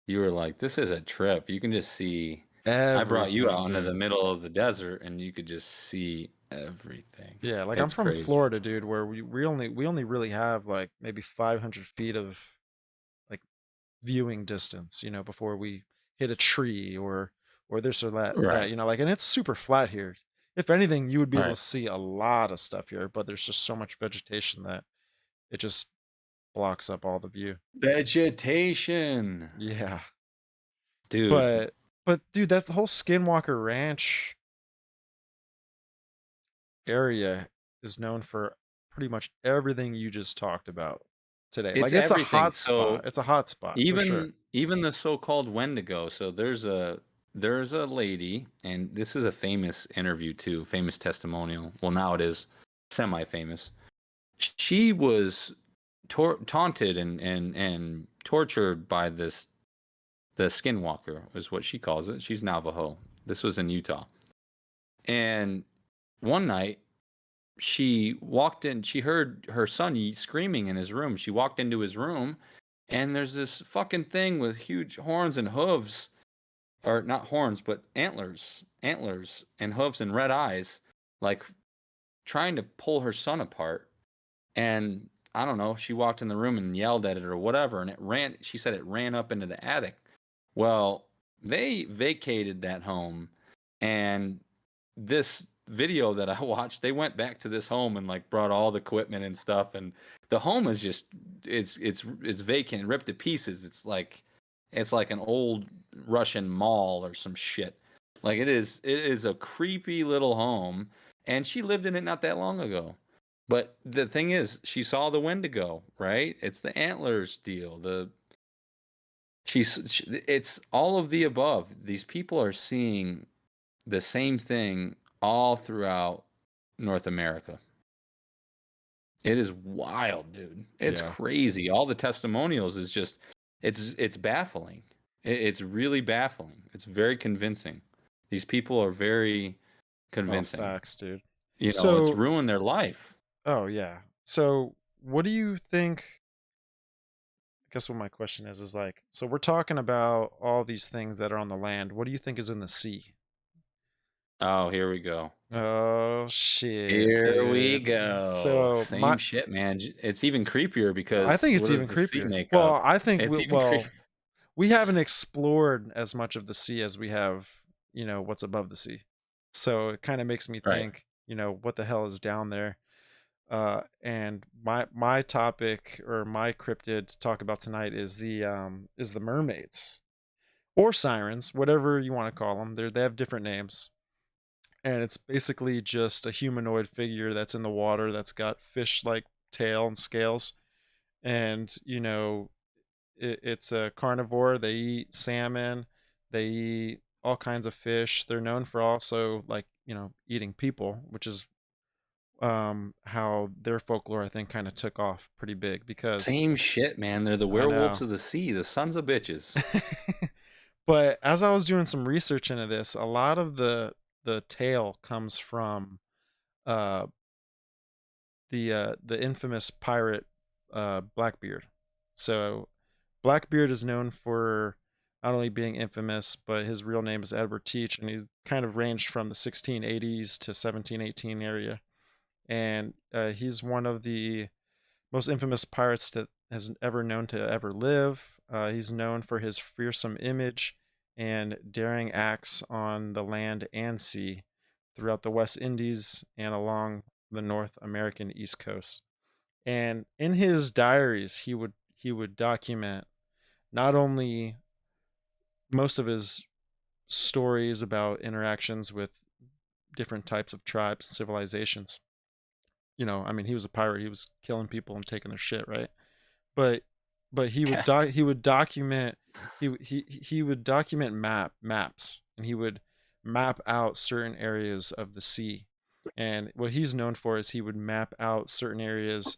you were like, this is a trip. You can just see. I brought you everything, out into the dude. middle of the desert and you could just see everything. Yeah, like I'm It's from crazy. Florida, dude, where we only really have like maybe 500 feet of like viewing distance, before we hit a tree or this or that, Right. like, and it's super flat here. If anything, you would be able Right. to see a lot of stuff here, but there's just so much vegetation that it just blocks up all the view. Vegetation. Yeah. Dude, But dude, that's the whole Skinwalker Ranch area is known for pretty much everything you just talked about today. it's Like it's a everything. hot spot. So It's a hot spot for sure. even the so-called Wendigo. So there's a lady, and this is a famous interview too, famous testimonial. Well, now it is semi-famous. She was taunted and tortured by the skinwalker is what she calls it. She's Navajo. This was in Utah. And one night she walked in. She heard her son screaming in his room. She walked into his room, and there's this fucking thing with huge horns and hooves, or not horns, but antlers and hooves and red eyes, like trying to pull her son apart. And I don't know, she walked in the room and yelled at it or whatever, and it ran. She said it ran up into the attic. Well, they vacated that home, and this video that I watched, they went back to this home and like brought all the equipment and stuff, and the home is just it's vacant, ripped to pieces. It's like an old Russian mall or some shit. Like it is a creepy little home, and she lived in it not that long ago. But the thing is, she saw the Wendigo, right? It's the antlers deal. It's all of the above. These people are seeing the same thing all throughout North America. It is wild, dude. It's Yeah. crazy. All the testimonials is just it's baffling. It's really baffling. It's very convincing. These people are very Oh, convincing. facts, dude. It's So, ruined their life. oh yeah. So, what do you think? I guess what my question is like, so we're talking about all these things that are on the land. What do you think is in the sea? Oh, here we go. Oh shit, Here we dude. go. So Same my, shit, man. It's even creepier I because think what it's does even the sea creepier. make Well, up? I think It's even creepier. well, we haven't explored as much of the sea as we have, what's above the sea. So it kind of makes me Right. think, what the hell is down there? And my topic or my cryptid to talk about tonight is the mermaids or sirens, whatever you want to call them. They have different names, and it's basically just a humanoid figure that's in the water that's got fish-like tail and scales, and it's a carnivore. They eat salmon, they eat all kinds of fish. They're known for also like eating people, which is how their folklore I think kind of took off pretty big because Same shit, man. They're the I werewolves know. of the sea, the sons of bitches. But as I was doing some research into this, a lot of the tale comes from uh the infamous pirate Blackbeard. So Blackbeard is known for not only being infamous, but his real name is Edward Teach, and he's kind of ranged from the 1680s to 1718 area. And he's one of the most infamous pirates that has ever known to ever live. He's known for his fearsome image and daring acts on the land and sea throughout the West Indies and along the North American East Coast. And in his diaries, he would document not only most of his stories about interactions with different types of tribes and civilizations. I mean, he was a pirate. He was killing people and taking their shit, right? But Yeah. he would document he would document maps, and he would map out certain areas of the sea. And what he's known for is he would map out certain areas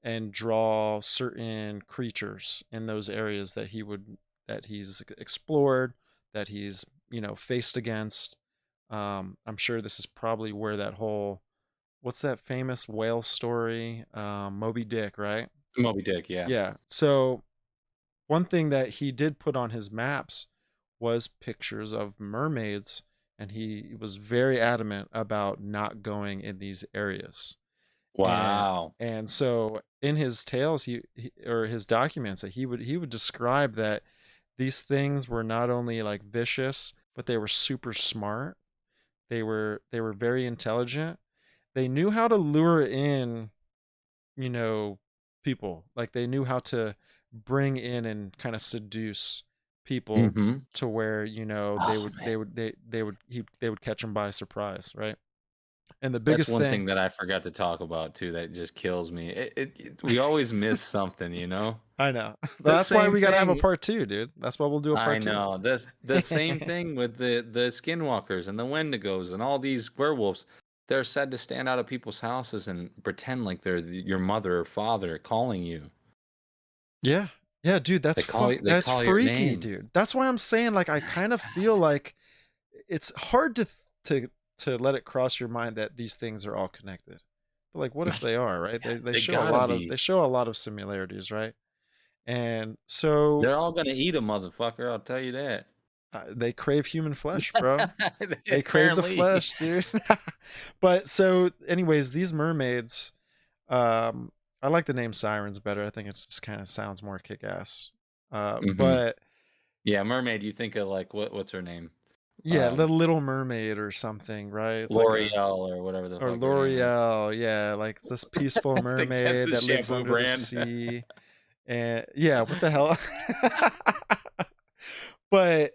and draw certain creatures in those areas that he's explored, that he's faced against. I'm sure this is probably where that whole, what's that famous whale story, Moby Dick, right? Moby Dick, yeah. Yeah. So one thing that he did put on his maps was pictures of mermaids, and he was very adamant about not going in these areas. and Wow. and so in his tales, he or his documents, that he would describe that these things were not only like vicious, but they were super smart. They were very intelligent. They knew how to lure in, you know people. Like, they knew how to bring in and kind of seduce people Mm-hmm. to where they Oh would man. they would they would catch them by surprise, right? And the That's biggest one thing, thing that I forgot to talk about too that just kills me. We always miss something, I know. The That's why same we got to have a thing. part 2, dude. That's why we'll do a I part 2. know. That's the same thing with the skinwalkers and the wendigos and all these werewolves. They're said to stand out of people's houses and pretend like they're your mother or father calling you. Yeah. Yeah, dude, They that's call your freaky, name. dude. That's why I'm saying, like, I kind of feel like it's hard to let it cross your mind that these things are all connected. But like, what if they are, right? They They show a gotta lot of be. similarities, right? And so They're all gonna eat a motherfucker. I'll tell you that. they crave human flesh, bro. They crave the Apparently. flesh, dude. But so, anyways, these mermaids, um, I like the name sirens better. I think it's just kind of sounds more kick ass. Hmm. But Yeah, mermaid. You think of like what's her name? yeah, the Um, Little Mermaid or something, right? It's like a L'Oreal or whatever the or fuck her name is. L'Oreal, yeah, like it's this peaceful I think that's mermaid the that lives shampoo under the brand. sea. And yeah, what the hell? But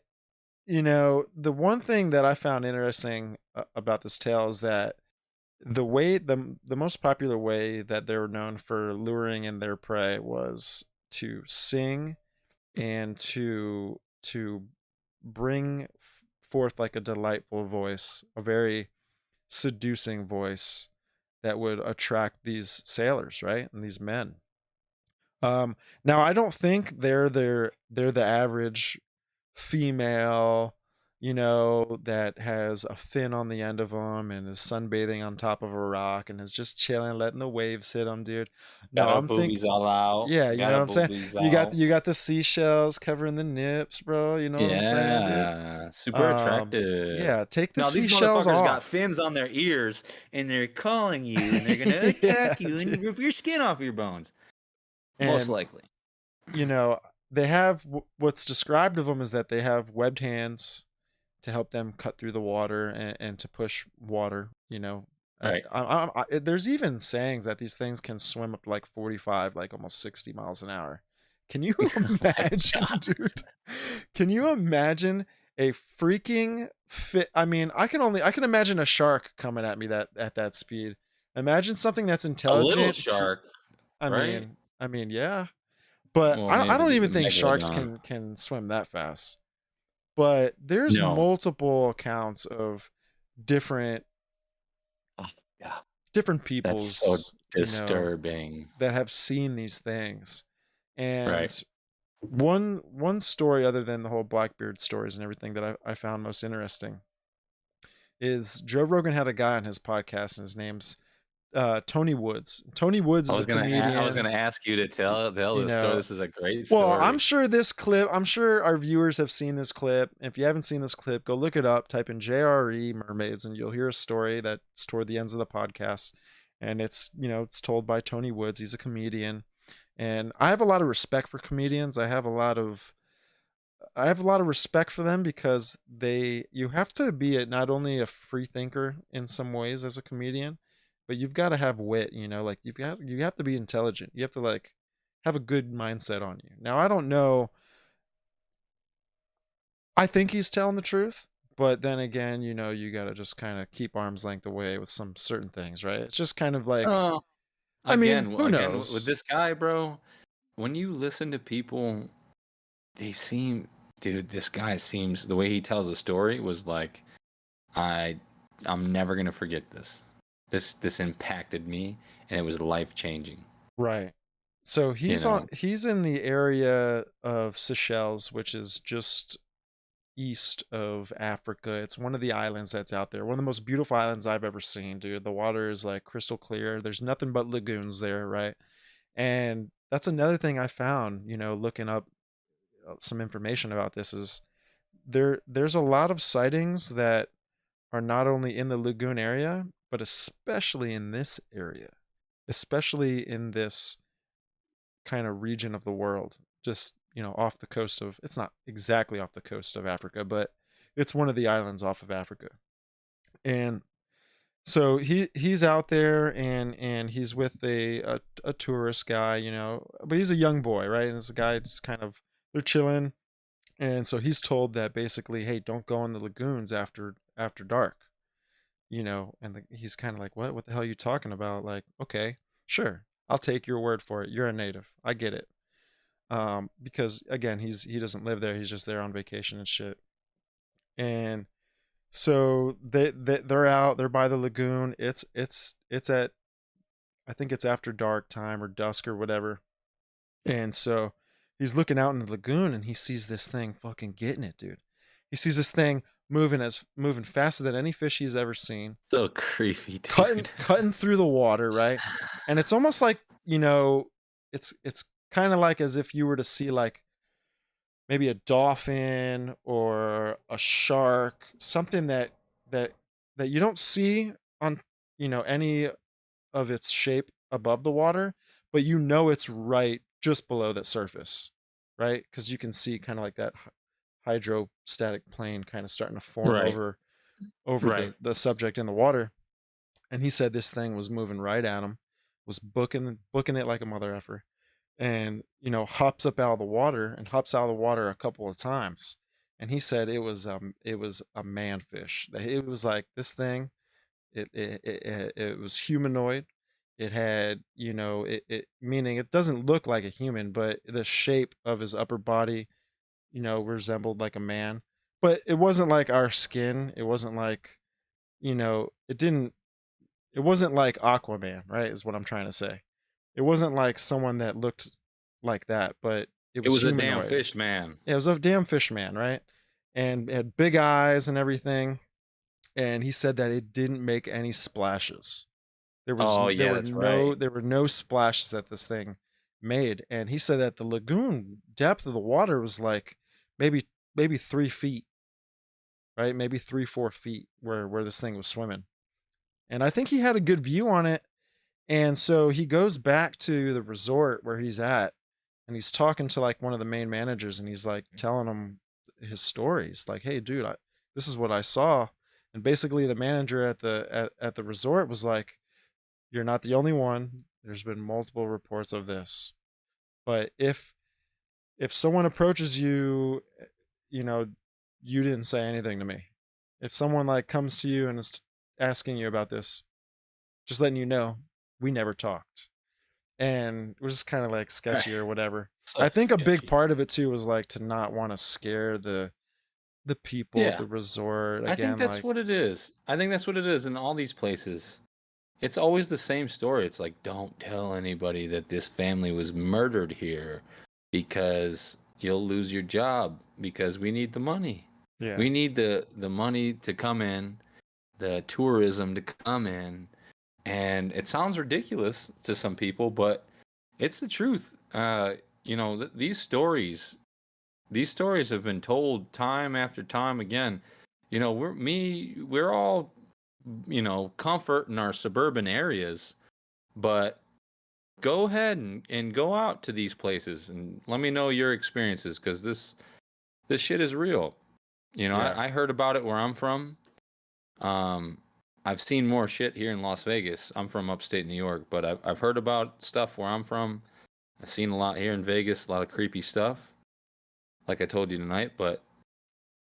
the one thing that I found interesting about this tale is that the most popular way that they were known for luring in their prey was to sing and to bring forth like a delightful voice, a very seducing voice that would attract these sailors, right? And these men. Now I don't think they're the average female, that has a fin on the end of them and is sunbathing on top of a rock and is just chilling, letting the waves hit them, dude. No, Got her I'm think boobies all out. yeah, you Got know her what I'm saying? boobies You got out. the seashells covering the nips, bro. You know what I'm saying, dude? Yeah, super attractive. Yeah, take the Now these seashells motherfuckers got off. fins on their ears, and they're calling you, and they're gonna attack Yeah, you and dude. rip your skin off your bones. Most And likely. you know, they have what's described of them is that they have webbed hands to help them cut through the water and to push water. Right. There's even sayings that these things can swim up to like 45, like almost 60 miles an hour. Can you Oh my imagine, god. dude? Can you imagine a freaking fit? I mean, I can imagine a shark coming at me that at that speed. Imagine something that's A little intelligent. shark, right? I mean, yeah, but Well, I maybe don't the even think sharks megalodon. can swim that fast. But there's No. multiple accounts of different Oh, yeah. different That's so peoples, disturbing. that have seen these things. Right. And one story, other than the whole Blackbeard stories and everything, that I found most interesting is Joe Rogan had a guy on his podcast, and his name's Tony Woods. Tony Woods is a I was comedian. gonna ask you to tell You this story. know, This is a great well, story. I'm sure our viewers have seen this clip. If you haven't seen this clip, go look it up, type in JRE mermaids, and you'll hear a story that's toward the ends of the podcast. And it's told by Tony Woods. He's a comedian. And I have a lot of respect for comedians. I have a lot of respect for them because you have to be not only a free thinker in some ways as a comedian, but you've got to have wit, like you have to be intelligent. You have to like have a good mindset on you. Now, I don't know. I think he's telling the truth, but then again, you got to just kind of keep arm's length away with some certain things, right? It's just kind of like, Oh, I mean, again, who with knows? this guy, bro. When you listen to people, they seem, dude. This guy seems the way he tells the story was like, I, I'm never gonna forget this. This impacted me, and it was life changing. Right. So You know. he's in the area of Seychelles, which is just east of Africa. It's one of the islands that's out there. One of the most beautiful islands I've ever seen, dude. The water is like crystal clear. There's nothing but lagoons there, right? And that's another thing I found, looking up some information about this is there's a lot of sightings that are not only in the lagoon area, but especially in this area, especially in this kind of region of the world, just off the coast of, it's not exactly off the coast of Africa, but it's one of the islands off of Africa. And so he's out there, and he's with a tourist guy, but he's a young boy, right? And this guy just kind of, they're chilling. And so he's told that basically, hey, don't go in the lagoons after dark, and he's kind of like, what the hell are you talking about? Like, okay, sure, I'll take your word for it. You're a native, I get it. Because again, he doesn't live there, he's just there on vacation and shit. And so they're out, they're by the lagoon. It's at, I think it's after dark time or dusk or whatever. And so he's looking out in the lagoon, and he sees this thing fucking getting it, dude. He sees this thing moving faster than any fish he's ever seen, So creepy, cutting dude. cutting through the water, right? And it's almost like, it's kind of like as if you were to see like maybe a dolphin or a shark, something that that you don't see on, any of its shape above the water, but it's right just below the surface, right? Because you can see kind of like that hydrostatic plane kind of starting to form Right. over Right. the subject in the water. And he said this thing was moving right at him, was booking it like a mother effer, and hops up out of the water and hops out of the water a couple of times. And he said it was a manfish. It was like this thing. It was humanoid. It had, it meaning it doesn't look like a human, but the shape of his upper body, resembled like a man. But it wasn't like our skin. It wasn't like, it didn't. It wasn't like Aquaman, right? Is what I'm trying to say. It wasn't like someone that looked like that, but it It was was a damn humanoid. fish, man. Yeah, it was a damn fish man, right? And it had big eyes and everything. And he said that it didn't make any splashes. Oh yeah, that's right. There were no splashes that this thing made. And he said that the lagoon depth of the water was like maybe 3 feet, right? Maybe 3-4 feet where this thing was swimming. And I think he had a good view on it. And so he goes back to the resort where he's at, and he's talking to like one of the main managers, and he's like telling him his stories like, hey dude, this is what I saw. And basically the manager at the resort was like, you're not the only one. There's been multiple reports of this. But if someone approaches you, you know, you didn't say anything to me. If someone like comes to you and is asking you about this, just letting you know, we never talked. And it was just kind of like Right. sketchy or whatever. So I think a big sketchy. part of it too was like to not want to scare the people at Yeah. the resort I think again, that's like, what it is. I think that's what it is in all these places. It's always the same story. It's like, don't tell anybody that this family was murdered here because you'll lose your job because we need the money. yeah. We need the money to come in, the tourism to come in. And it sounds ridiculous to some people, but it's the truth. These stories have been told time after time again. We're all, comfort in our suburban areas, but go ahead and go out to these places and let me know your experiences because this shit is real. Yeah. I heard about it where I'm from. Um, I've seen more shit here in Las Vegas. I'm from upstate New York, but I've heard about stuff where I'm from. I've seen a lot here in Vegas, a lot of creepy stuff, like I told you tonight. But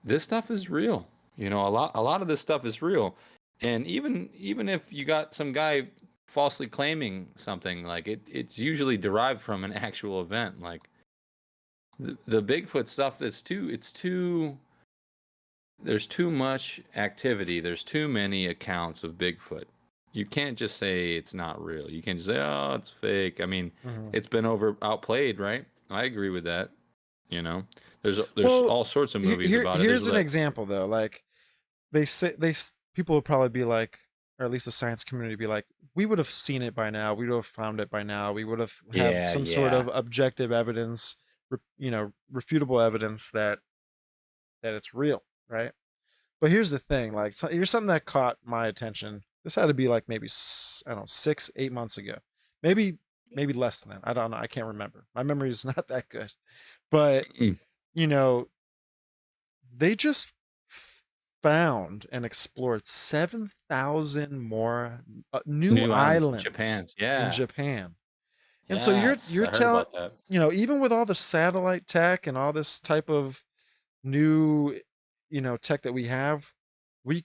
this stuff is real. A lot of this stuff is real. And even if you got some guy falsely claiming something, like it's usually derived from an actual event. Like the Bigfoot stuff, there's too much activity. There's too many accounts of Bigfoot. You can't just say it's not real. You can't just say, oh, it's fake. I mean, Hmm. it's been outplayed, right? I agree with that. You know, there's Well, all sorts of movies about it. There's here's an like, example though. Like they say people would probably be like, or at least the science community be like, we would have seen it by now. We would have found it by now. We would have yeah, some sort yeah. of objective evidence, refutable evidence that it's real, right? But here's the thing, like, here's something that caught my attention. This had to be like maybe I don't know, 6-8 months ago, maybe less than that. I don't know. I can't remember. My memory is not that good. But Mm. you know, they just found and explored 7,000 more new New islands, islands Japan's. in Yeah. Japan. And so Yes, you're I heard telling, about that. even with all the satellite tech and all this type of new, tech that we have, we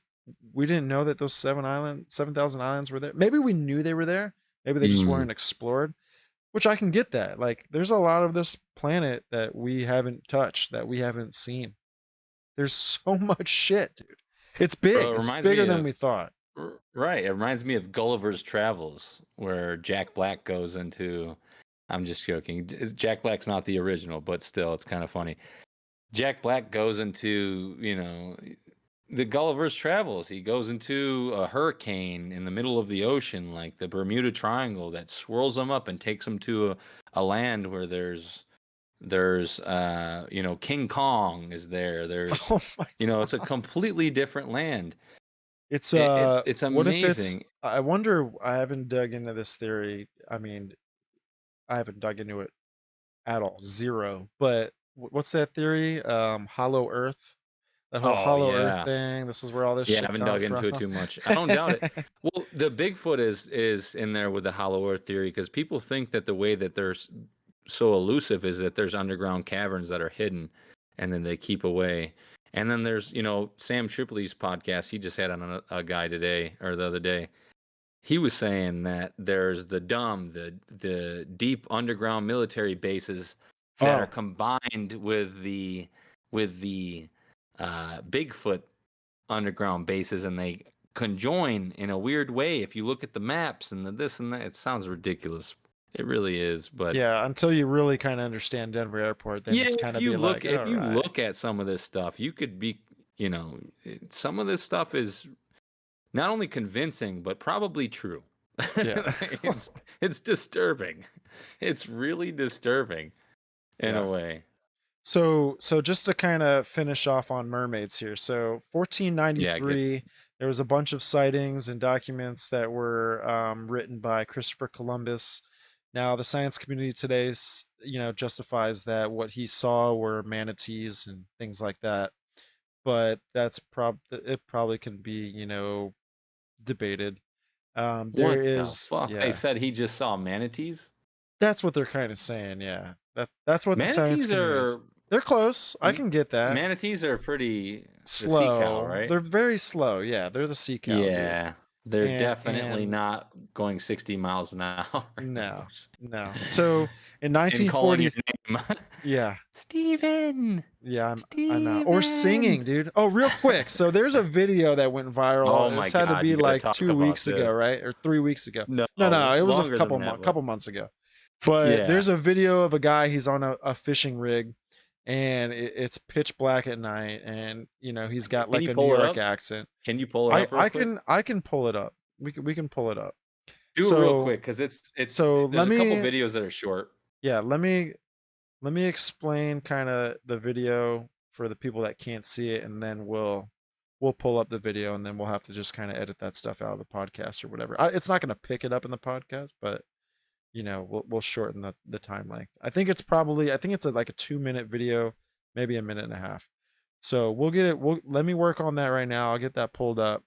we didn't know that those 7,000 islands were there. Maybe we knew they were there. Maybe they just Mm. weren't explored, which I can get that. Like there's a lot of this planet that we haven't touched, that we haven't seen. There's so much shit, dude. It's big. Bro, it It's reminds bigger me than of we thought. right. It reminds me of Gulliver's Travels, where Jack Black goes into. I'm just joking. Jack Black's not the original, but still, it's kind of funny. Jack Black goes into the Gulliver's Travels. He goes into a hurricane in the middle of the ocean, like the Bermuda Triangle, that swirls him up and takes him to a land where there's King Kong is there. There's Oh my it's a gosh. completely different land. It's It's what if it's amazing. I wonder, I haven't dug into this theory. I mean, I haven't dug into it at all. Zero. But what's that theory? Hollow Earth? That whole Oh hollow Earth yeah. thing. This is where all this Yeah, I shit haven't comes dug from. into it too much. I don't doubt it. Well, the Bigfoot is in there with the Hollow Earth theory because people think that the way that so elusive is that there's underground caverns that are hidden, and then they keep away. And then there's Sam Tripoli's podcast. He just had on a guy today or the other day. He was saying that there's the deep underground military bases that are Oh, combined with the Bigfoot underground bases, and they conjoin in a weird way. If you look at the maps and the this and that, it sounds ridiculous. It really is, but yeah, until you really kind of understand Denver Airport, then yeah, it's kind of be like, if all you right. look at some of this stuff, you could be, some of this stuff is not only convincing but probably true. Yeah. it's it's disturbing. It's really disturbing in a Yeah. way. So just to kind of finish off on mermaids here. So Yeah, get 1493, there was a bunch of sightings and documents that were written by Christopher Columbus. Now the science community today, justifies that what he saw were manatees and things like that. But it probably can be, debated. There what the is, fuck? They yeah, said he just saw manatees? that's what they're kind of saying. Yeah, that's what the science Manatees community is. are They're close. I M- can get that. Manatees are pretty the sea cow, Slow. right? They're very slow. Yeah, they're the sea cow, dude. Yeah, they're definitely And not going 60 miles an hour in the no, ocean no. So in and calling your 1940, name. yeah, Steven! yeah, I'm out. Or Steven! singing, dude. Oh, real quick. So there's a video that went viral. Oh my This had to God, be you gotta like talk two about weeks ago, this. right? Or 3 weeks ago. No, No. It was a longer than that, but couple months ago. But yeah. there's a video of a guy. He's on a fishing rig, and it's pitch black at night, and he's got Can like you a New pull it York up? accent. Can you pull it I up real I quick? can I can pull it up. We can pull it up. Do it real So quick because so there's let a couple me videos that are short. yeah, let me explain kind of the video for the people that can't see it, and then we'll pull up the video, and then we'll have to just kind of edit that stuff out of the podcast or whatever. It's not going to pick it up in the podcast, but we'll shorten the time length. I think it's like a 2 minute video, maybe a minute and a half. So we'll get it. Let me work on that right now. I'll get that pulled up.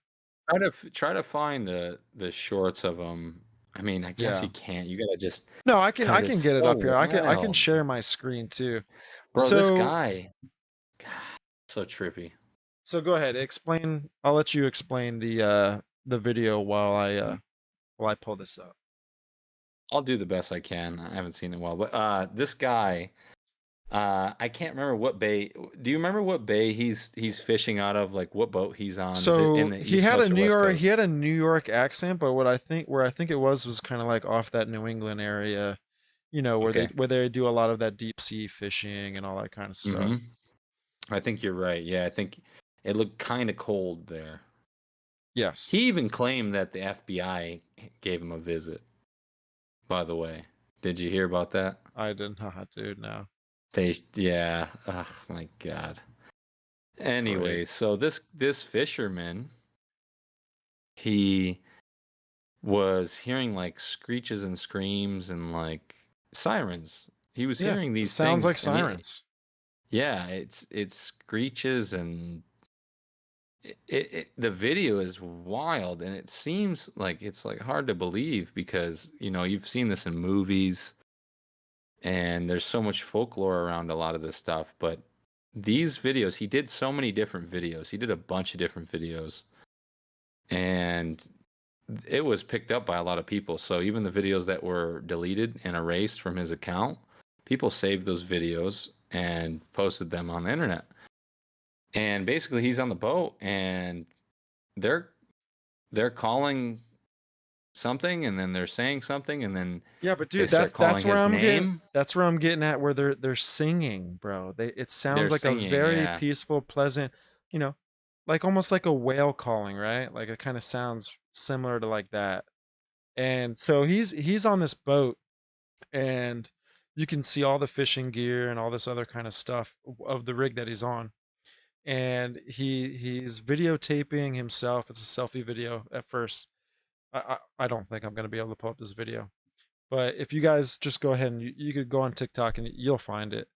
Try to find the shorts of them. I mean, I guess Yeah. you can't. You gotta just No, I because can it's get it so up here. I can wild, share my screen too. bro. This So guy, God, so trippy. so go ahead. Explain. I'll let you explain the video while I pull this up. I'll do the best I can. I haven't seen it well, but this guy, I can't remember what bay. Do you remember what bay he's fishing out of? Like what boat he's on? Is it in So the East Coast or West He Coast? had a New York accent, but where I think it was kind of like off that New England area, Okay. where they do a lot of that deep sea fishing and all that kind of stuff. Mm-hmm. I think you're right. Yeah, I think it looked kind of cold there. Yes, He even claimed that the FBI gave him a visit. By the way, did you hear about that? I did not, dude. No, Yeah. Oh my God. great. Anyway, so this fisherman, he was hearing like screeches and screams and like sirens. He was Yeah, hearing it these sounds like things, and sirens. yeah, it screeches, and the video is wild, and it seems like it's like hard to believe because you've seen this in movies, and there's so much folklore around a lot of this stuff, but these videos, he did so many different videos. He did a bunch of different videos, and it was picked up by a lot of people. So even the videos that were deleted and erased from his account, people saved those videos and posted them on the internet. And basically he's on the boat, and they're calling something, and then they're saying something, and then Yeah, but they dude, start calling his name. that's where I'm getting at, where they're singing, bro. It They're sounds like a singing, very yeah. peaceful, pleasant, you know, like almost like a whale calling, right? Like it kind of sounds similar to like that. And so he's on this boat, and you can see all the fishing gear and all this other kind of stuff of the rig that he's on. And he's videotaping himself. It's a selfie video at first. I don't think I'm going to be able to pull up this video, but if you guys just go ahead and you could go on TikTok and you'll find it.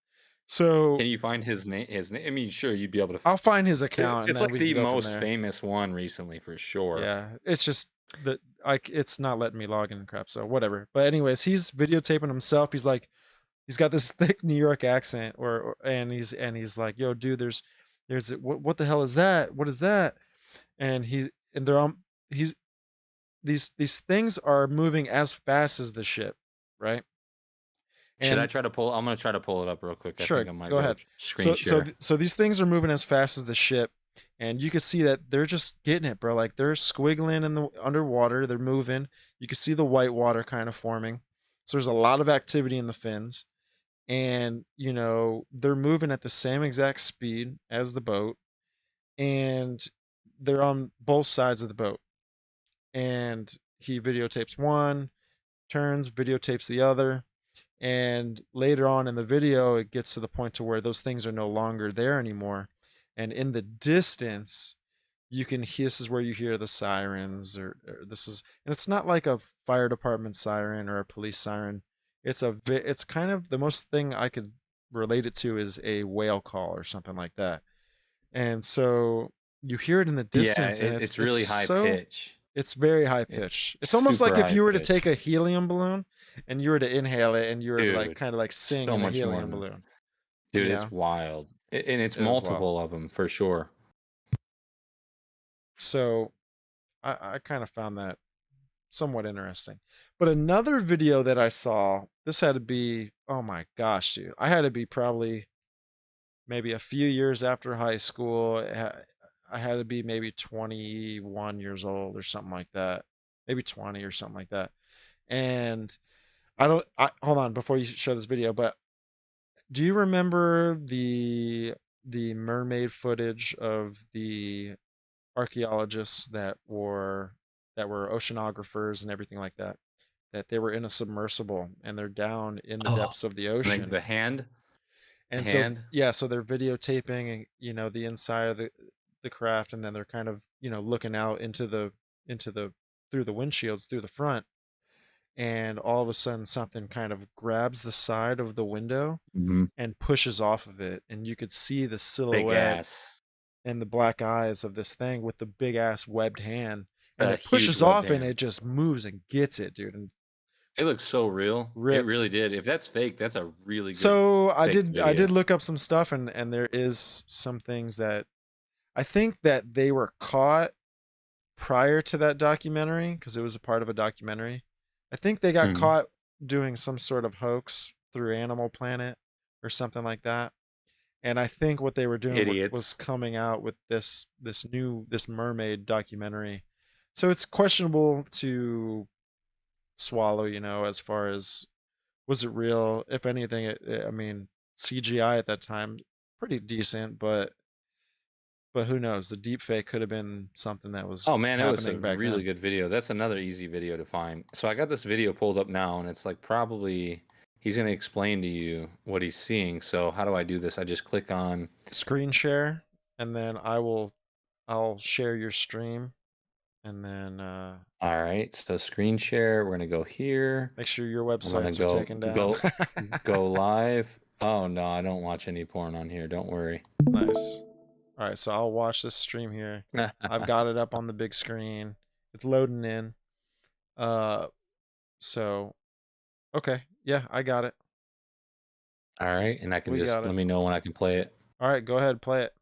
So Can you find his name? His name? I mean, sure, you'd be able to. I'll find his account and It's then like we can the go from most there. famous one recently for sure. Yeah, it's just that it's not letting me log in and crap, so whatever. But anyways, he's videotaping himself. He's like, he's got this thick New York accent, and he's like, "Yo, dude, what the hell is that? What is that?" And they're on he's these things are moving as fast as the ship, right? Should I And try to pull? I'm gonna try to pull it up real quick. I think sure, I might go be able ahead. to screen share. So these things are moving as fast as the ship, and you can see that they're just getting it, bro. Like they're squiggling in the underwater, they're moving. You can see the white water kind of forming. So there's a lot of activity in the fins, and they're moving at the same exact speed as the boat, and they're on both sides of the boat. And he videotapes one, turns, videotapes the other, and later on in the video it gets to the point to where those things are no longer there anymore, and in the distance you can hear, this is where you hear the sirens, or this is, and it's not like a fire department siren or a police siren. It's kind of the most thing I could relate it to is a whale call or something like that. And so you hear it in the Yeah, distance, and it's really high pitch. it's very high It's pitch. It's almost super like if high you were to pitch, take a helium balloon and you were to inhale it and you were to like dude. kind of like sing So in a much more helium than, balloon. dude. You It's know, wild, and it's it is wild. multiple of them for sure. So I kind of found that somewhat interesting. But another video that I saw, this had to be, oh my gosh, dude. I had to be probably maybe a few years after high school. I had to be maybe 21 years old or something like that. Maybe 20 or something like that. And hold on before you show this video, but do you remember the mermaid footage of the archaeologists that were oceanographers and everything like that? That they were in a submersible and they're down in the Oh, depths of the like ocean. the hand, And so hand. yeah, so they're videotaping, the inside of the craft, and then they're kind of, looking out into the through the windshields through the front, and all of a sudden something kind of grabs the side of the window Mhm. and pushes off of it, and you could see the Big silhouette ass, and the black eyes of this thing with the big ass webbed hand, and a it huge pushes webbed off and hand. it just moves and gets it, dude, and It looks so real. It rips. really did. If that's fake, that's a really good So I fake did I video. did look up some stuff, and there is some things that I think that they were caught prior to that documentary because it was a part of a documentary. I think they got Mhm. caught doing some sort of hoax through Animal Planet or something like that. And I think what they were doing was Idiots. coming out with this mermaid documentary. So it's questionable to swallow, as far as was it real? If anything, I mean, CGI at that time pretty decent, but who knows? The deep fake could have been something that was Oh man, it was a happening back really then. good video. That's another easy video to find. So I got this video pulled up now, and it's like probably he's going to explain to you what he's seeing. So how do I do this? I just click on. Screen share, and then I'll share your stream, and then All right, so screen share. We're gonna go here. make sure your I'm gonna websites are go taken down. go go live. Oh no, I don't watch any porn on here. Don't worry. Nice. All right, so I'll watch this stream here. I've got it up on the big screen. It's loading in. Uh, so okay, yeah, I got it. All right, and I can We just got let it. me know when I can play it. All right, go ahead, play it.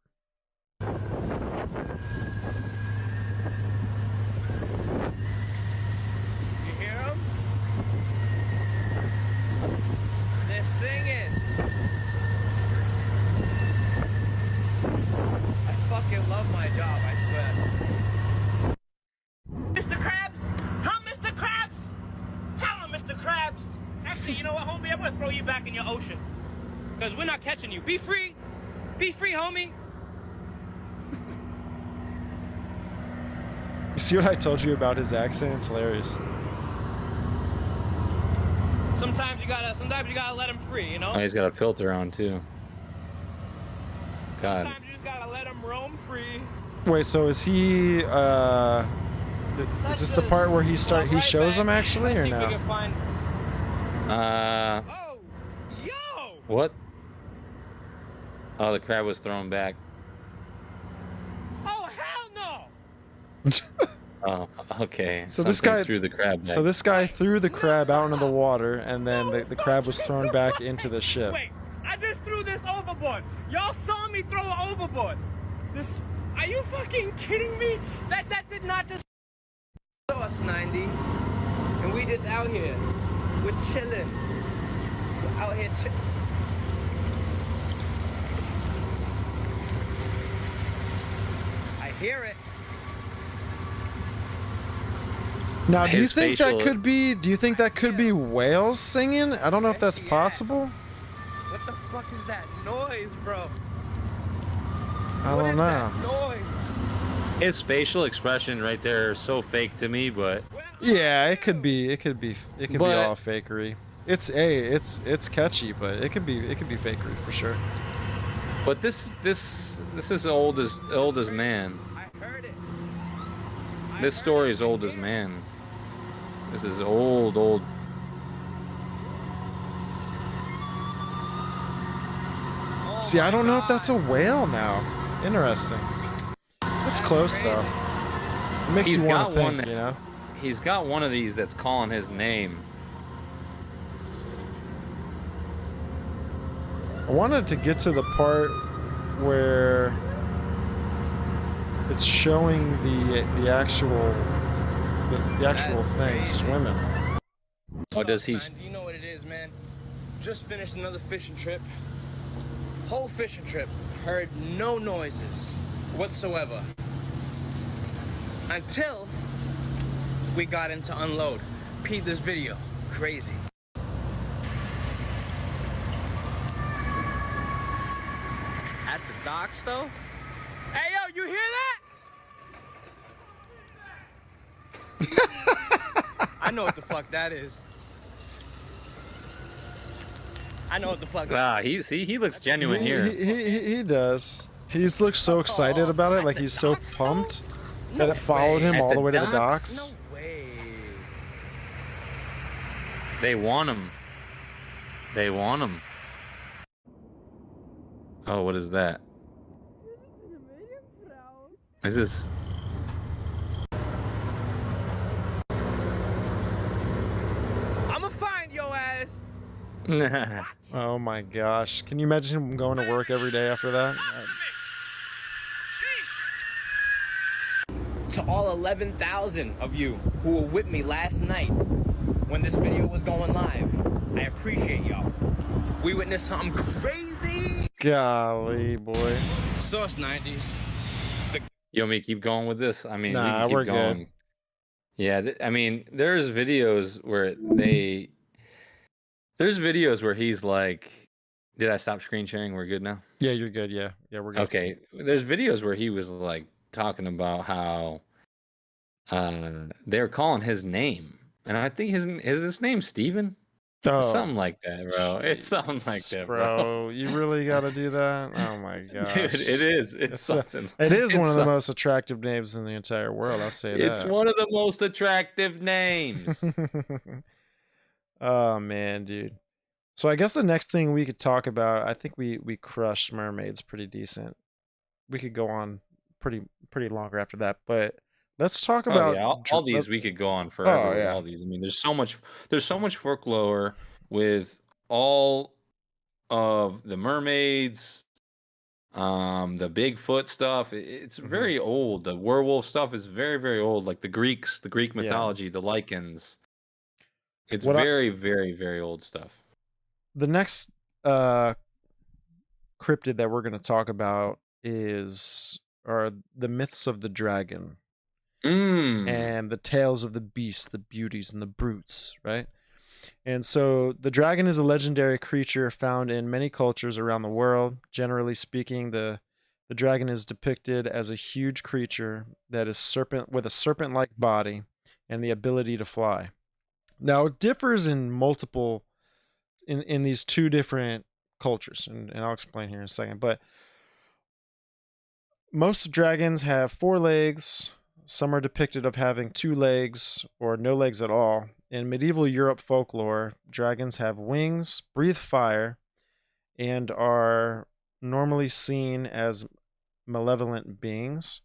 You hear them? They're singing. I fucking love my job, I swear. Mr. Krabs? Huh, Mr. Krabs? Tell him, Mr. Krabs. Actually, you know what, homie? I'm gonna throw you back in your ocean. Because we're not catching you. Be free. Be free, homie. see what I told you about his accent? It's hilarious. Sometimes you gotta let him free, you know? Oh, he's got a filter on too. God. Sometimes you just gotta let him roam free. Wait, so is he is this the part where he shows them actually, or no? Oh, yo! What? Oh, the crab was thrown back. Oh, hell no! Oh, okay. So Something this guy threw the crab back. So this guy threw the crab out into the water, and then the crab was thrown back into the ship. Wait, I just threw this overboard. Y'all saw me throw it overboard. This, are you fucking kidding me? That did not just us 90, and we just out here. We're chilling. We're out here I hear it. Now, do you His think that facial- could be? Do you think that could be whales singing? I don't know if that's possible. What the fuck is that noise, bro? I What don't is know. that noise? His facial expression right there is so fake to me, but Yeah, it could be. It could be But- all fakery. It's catchy, but it could be fakery for sure. this is old as man. I heard it. This story is old as man. This is old. See, I don't know if that's a whale now. Interesting. That's close though. It makes He's you want got to one think, you that's- know. He's got one of these that's calling his name. I wanted to get to the part where it's showing the actual thing crazy. swimming. Oh, does he? Man, you know what it is, man. Just finished another fishing trip. Whole fishing trip. Heard no noises whatsoever. Until we got into unload. Peep this video. Crazy. At the docks though? Hey yo, you hear that? I know what the fuck that is. I know what the fuck. He looks genuine here. He does. He's looks so excited about it, like he's so pumped that it followed him At all the the way to the docks? docks. No way. They want him. They want him. Oh, what is that? Is this? I'ma find your ass. Oh my gosh. Can you imagine him going to work every day after that? To all 11,000 of you who were with me last night when this video was going live, I appreciate y'all. We witnessed something crazy. Golly, boy. Source 90. You want me to keep going with this? I mean, we Nah, can keep we're going. good. Yeah, I mean, there's videos where he's like, did I stop screen sharing? We're good now? Yeah, you're good. Yeah, we're good. Okay. There's videos where he was like talking about how they were calling his name. And I think his name's Steven? Oh, Something like that, bro. It's something like jeez, that, bro. You really got to do that? Oh my gosh. Dude, it is. It's It's something. It is one It's of the some- most attractive names in the entire world. I'll say It's that. one of the most attractive names. Oh man, dude. So I guess the next thing we could talk about, I think we crushed mermaids pretty decent. We could go on pretty longer after that, but let's talk Oh about yeah, all these we could go on forever with all these. I mean, there's so much folklore with all of the mermaids, the Bigfoot stuff. It's very old. The werewolf stuff is very, very old. Like the Greek mythology, the Lycans. It's very, very, very old stuff. The next cryptid that we're going to talk about are the myths of the dragon. And the tales of the beasts, the beauties, and the brutes, right? And so the dragon is a legendary creature found in many cultures around the world. Generally speaking, the The dragon is depicted as a huge creature that is serpent with a serpent-like body and the ability to fly. Now it differs in multiple in these two different cultures, and I'll explain here in a second. But most dragons have 4 legs. Some are depicted of having 2 legs or no legs at all. In medieval Europe folklore, dragons have wings, breathe fire, and are normally seen as malevolent beings.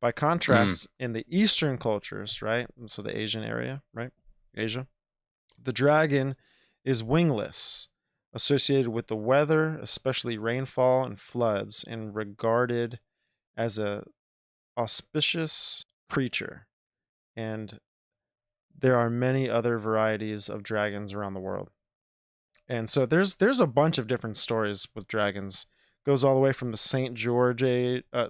By contrast, in the Eastern cultures, right? So the Asian area, right? Asia. The dragon is wingless, associated with the weather, especially rainfall and floods, and regarded as a auspicious creature. And there are many other varieties of dragons around the world. And so there's a bunch of different stories with dragons. Goes all the way from the Saint George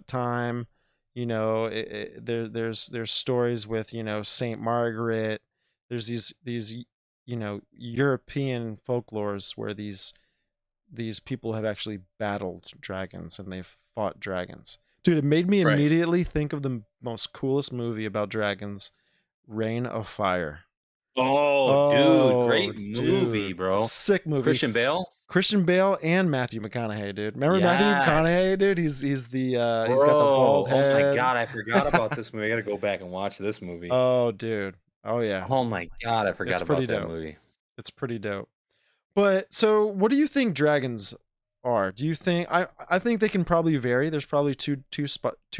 time. You know, there's stories with, you know, Saint Margaret. There's these you know, European folklores where these people have actually battled dragons and they've fought dragons. Dude, it made me Right. immediately think of the most coolest movie about dragons, Reign of Fire. Oh, dude, great movie, dude, bro. sick movie. Christian Bale? And Matthew McConaughey, dude. Remember Matthew Yes. McConaughey, dude? He's the Bro, he's got the bald head. Oh my god, I forgot about this movie. I gotta go back and watch this movie. Oh, dude. Oh yeah. Oh my god, I forgot about that movie. It's pretty dope. But so what do you think dragons are? Do you think I think they can probably vary. There's probably two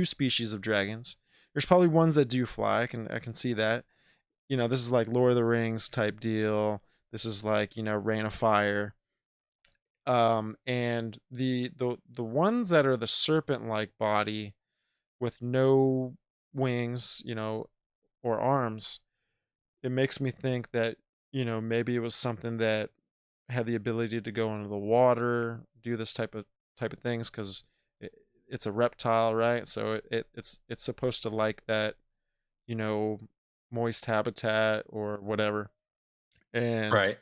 species of dragons. There's probably ones that do fly. I can see that. You know, this is like Lord of the Rings type deal. This is like, you know, Reign of Fire. And the ones that are the serpent-like body with no wings, you know, or arms, it makes me think that, you know, maybe it was something that had the ability to go into the water, do this type of things, because it's a reptile, right? So it's supposed to like that, you know, moist habitat or whatever. And right.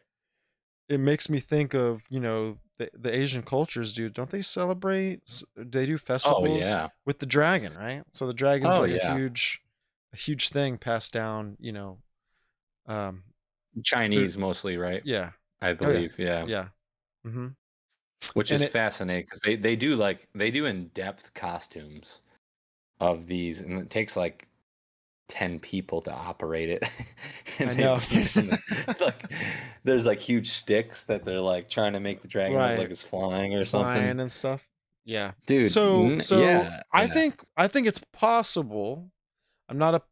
It makes me think of, you know, the Asian cultures, dude. Don't they celebrate? They do festivals with the dragon, right? So the dragon's like a huge thing passed down, you know. Chinese mostly, right? Yeah, I believe. Yeah. Mm-hmm. Which is fascinating because they do in-depth costumes of these, and it takes like 10 people to operate it. And I know. Like there's like huge sticks that they're like trying to make the dragon look like it's flying or something and stuff. Yeah, dude. So yeah, I think it's possible. I'm not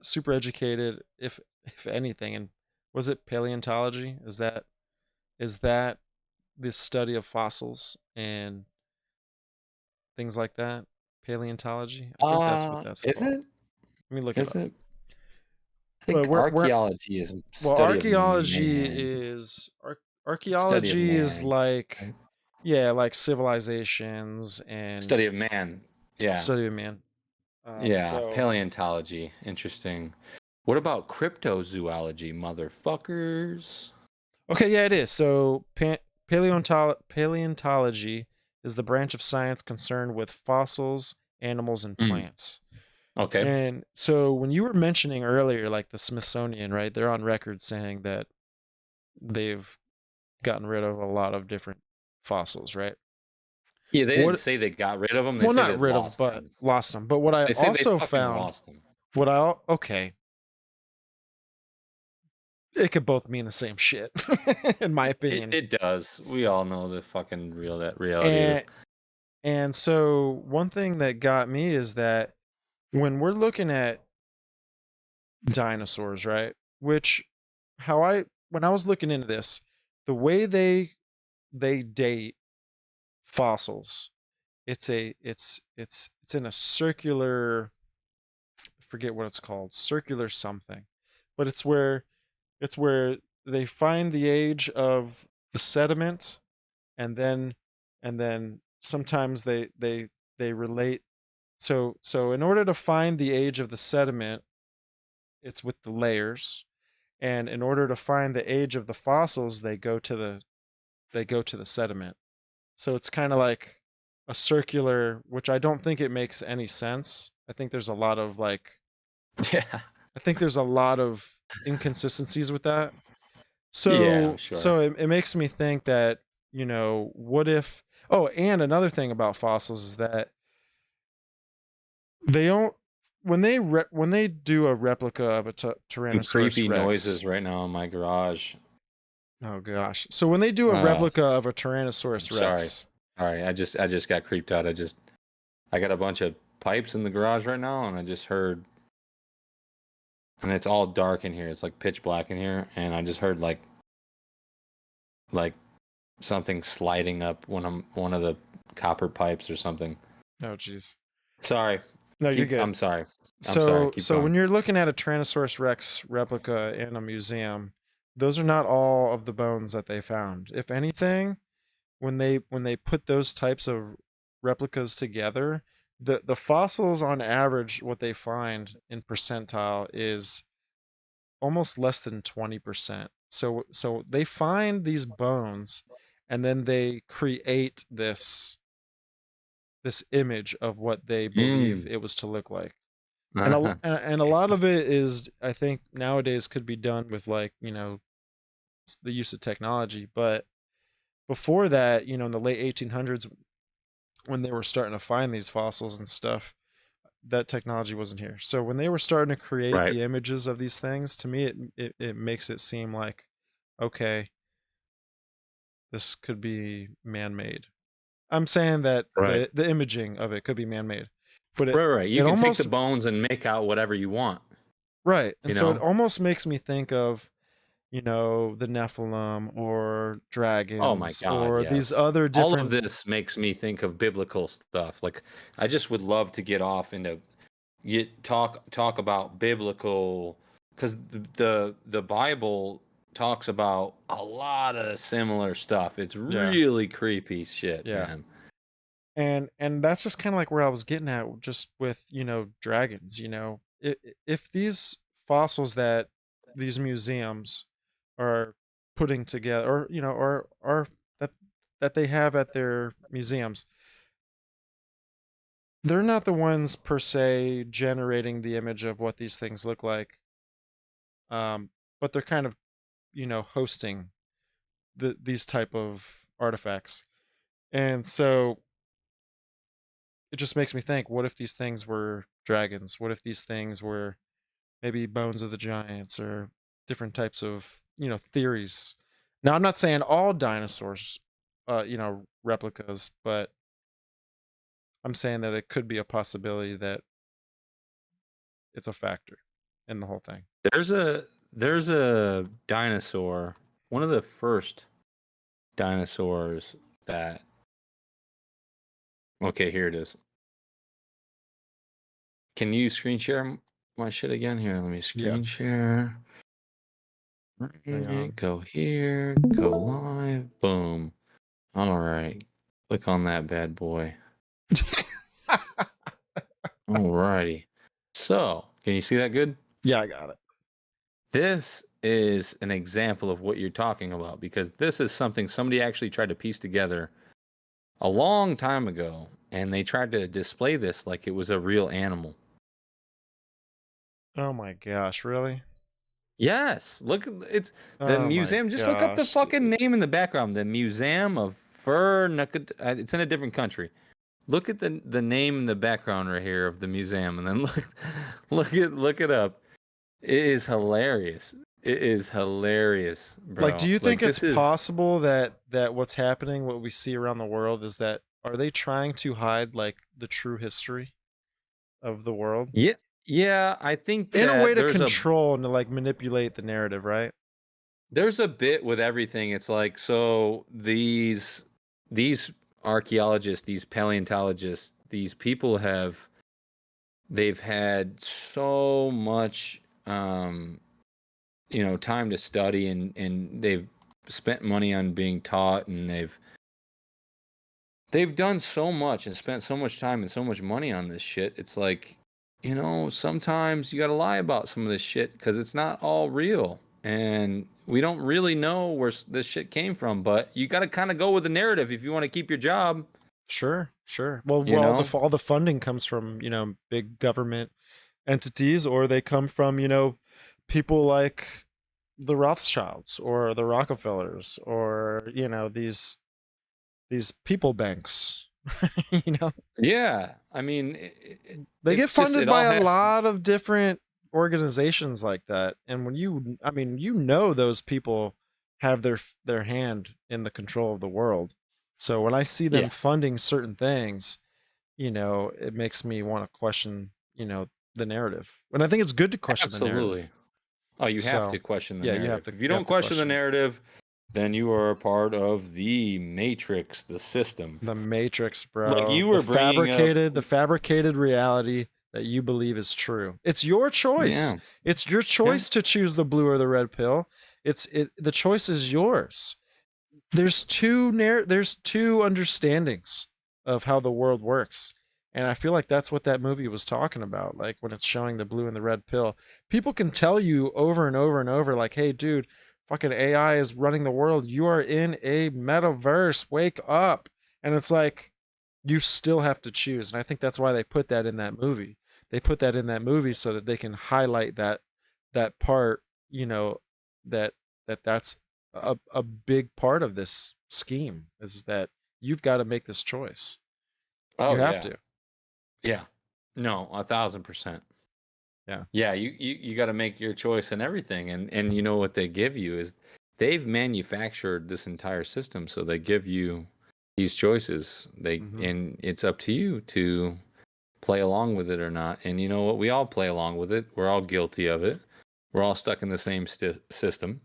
super educated, if anything. And was it paleontology? Is that the study of fossils and things like that? Paleontology? I think that's what that's is called. it? Let me look is it up. it? I think archaeology is study archaeology of man. is archaeology is like, right? Yeah, like civilizations and study of man. Yeah, study of man. Paleontology. Interesting. What about cryptozoology, motherfuckers? Okay, yeah, it is. So paleontology is the branch of science concerned with fossils, animals, and plants. Okay. And so when you were mentioning earlier, like the Smithsonian, right? They're on record saying that they've gotten rid of a lot of different fossils, right? Yeah, they didn't say they got rid of them. They well, say not rid of, but lost them. But what I also found, lost them. Okay, it could both mean the same shit, in my opinion. It does. We all know the fucking reality is. And so one thing that got me is that when we're looking at dinosaurs, right? When I was looking into this, the way they date fossils, it's in a circular, I forget what it's called, circular something, but it's where they find the age of the sediment, and then sometimes they relate. So in order to find the age of the sediment, it's with the layers, and in order to find the age of the fossils, they go to the sediment. So it's kind of like a circular, which I don't think it makes any sense. I think there's a lot of like Yeah. I think there's a lot of inconsistencies with that. Yeah, I'm So sure. it makes me think that, what if, oh, and another thing about fossils is that they don't, when they do a replica of a Some Tyrannosaurus creepy Rex. noises right now in my garage. Oh gosh. So when they do a Uh, replica of a I'm Tyrannosaurus sorry. Rex. Sorry, I just got creeped out. I got a bunch of pipes in the garage right now, and I just heard, and it's all dark in here. It's like pitch black in here, and I just heard like something sliding up one of the copper pipes or something. Oh geez. Sorry. No, you're Keep. good. I'm sorry. I'm sorry. So Keep so going. when you're looking at a Tyrannosaurus Rex replica in a museum, those are not all of the bones that they found. If anything, when they put those types of replicas together, the fossils on average, what they find in percentile is almost less than 20%. So they find these bones and then they create this image of what they believe Mm. it was to look like. And a lot of it is, I think, nowadays could be done with, like, the use of technology. But before that, in the late 1800s, when they were starting to find these fossils and stuff, that technology wasn't here. So when they were starting to create Right. the images of these things, to me, it makes it seem like, okay, this could be man-made. I'm saying that Right. the imaging of it could be man-made, but Right. Right. You it can take the almost, bones and make out whatever you want. right. And You so it know. almost makes me think of, the Nephilim or Oh my dragons God, or these yes. other All of different. this makes me think of biblical stuff. Like I just would love to get off into get talk about biblical because the Bible talks about a lot of similar stuff. It's Yeah, really creepy shit, yeah. man. And that's just kind of like where I was getting at, just with, dragons. If these fossils that these museums are putting together, or or that they have at their museums, they're not the ones per se generating the image of what these things look like. But they're kind of, hosting these type of artifacts. And so it just makes me think, what if these things were dragons? What if these things were maybe bones of the giants, or different types of, theories? Now, I'm not saying all dinosaurs, replicas, but I'm saying that it could be a possibility that it's a factor in the whole thing. There's a dinosaur, one of the first dinosaurs that okay, here it is. Can you screen share my shit again? Here, let me Yeah. screen share. Hang Right, on. go here, go live, boom. All right, click on that bad boy. All righty. So, can you see that good? Yeah, I got it. This is an example of what you're talking about because this is something somebody actually tried to piece together a long time ago, and they tried to display this like it was a real animal. Oh my gosh, really? Yes, look, it's the Oh my museum. Just look up the gosh, fucking dude. name in the background. The Museum of Fur. It's in a different country. Look at the name in the background right here of the museum, and then look it up. It is hilarious. It is hilarious, Like, do bro. you think Like it's this is possible that what's happening, what we see around the world, is that, are they trying to hide, like, the true history of the world yeah, yeah. I think in a way that to control and to, like, manipulate the narrative, right? there's a bit with everything. It's like so these archaeologists, these paleontologists, these people they've had so much time to study and they've spent money on being taught and they've done so much and spent so much time and so much money on this shit. It's like, sometimes you got to lie about some of this shit because it's not all real. And we don't really know where this shit came from, but you got to kind of go with the narrative if you want to keep your job. Sure, sure. Well, You know? all the funding comes from, you know, big government entities, or they come from, you know, people like the Rothschilds or the Rockefellers, or, you know, these people banks. You know, Yeah. I mean, they get it's just funded it by all a has. lot of different organizations like that. And when I mean, you know, those people have their hand in the control of the world. So when I see them Yeah. funding certain things, you know, it makes me want to question, you know, the narrative. And I think it's good to question the narrative. Absolutely. Oh, you have to So question the yeah, narrative. If you you have don't to question the question it. narrative, then you are a part of the matrix, the system. The Matrix, Like bro. you were bringing up, The fabricated reality that you believe is true. It's your choice. yeah, It's your yeah, choice to choose the blue or the red pill. The choice is yours. There's two understandings of how the world works. And I feel like that's what that movie was talking about. Like when it's showing the blue and the red pill, people can tell you over and over and over, like, hey, dude, fucking AI is running the world. You are in a metaverse. Wake up. And it's like, you still have to choose. And I think that's why they put that in that movie. They put that in that movie so that they can highlight that part, you know, that that's a big part of this scheme, is that you've got to make this choice. You oh have yeah, to. yeah, no, 1,000%. Yeah. Yeah, you got to make your choice and everything, and you know what they give you is they've manufactured this entire system, so they give you these choices. Hmm. And it's up to you to play along with it or not. And you know what? We all play along with it. We're all guilty of it. We're all stuck in the same system.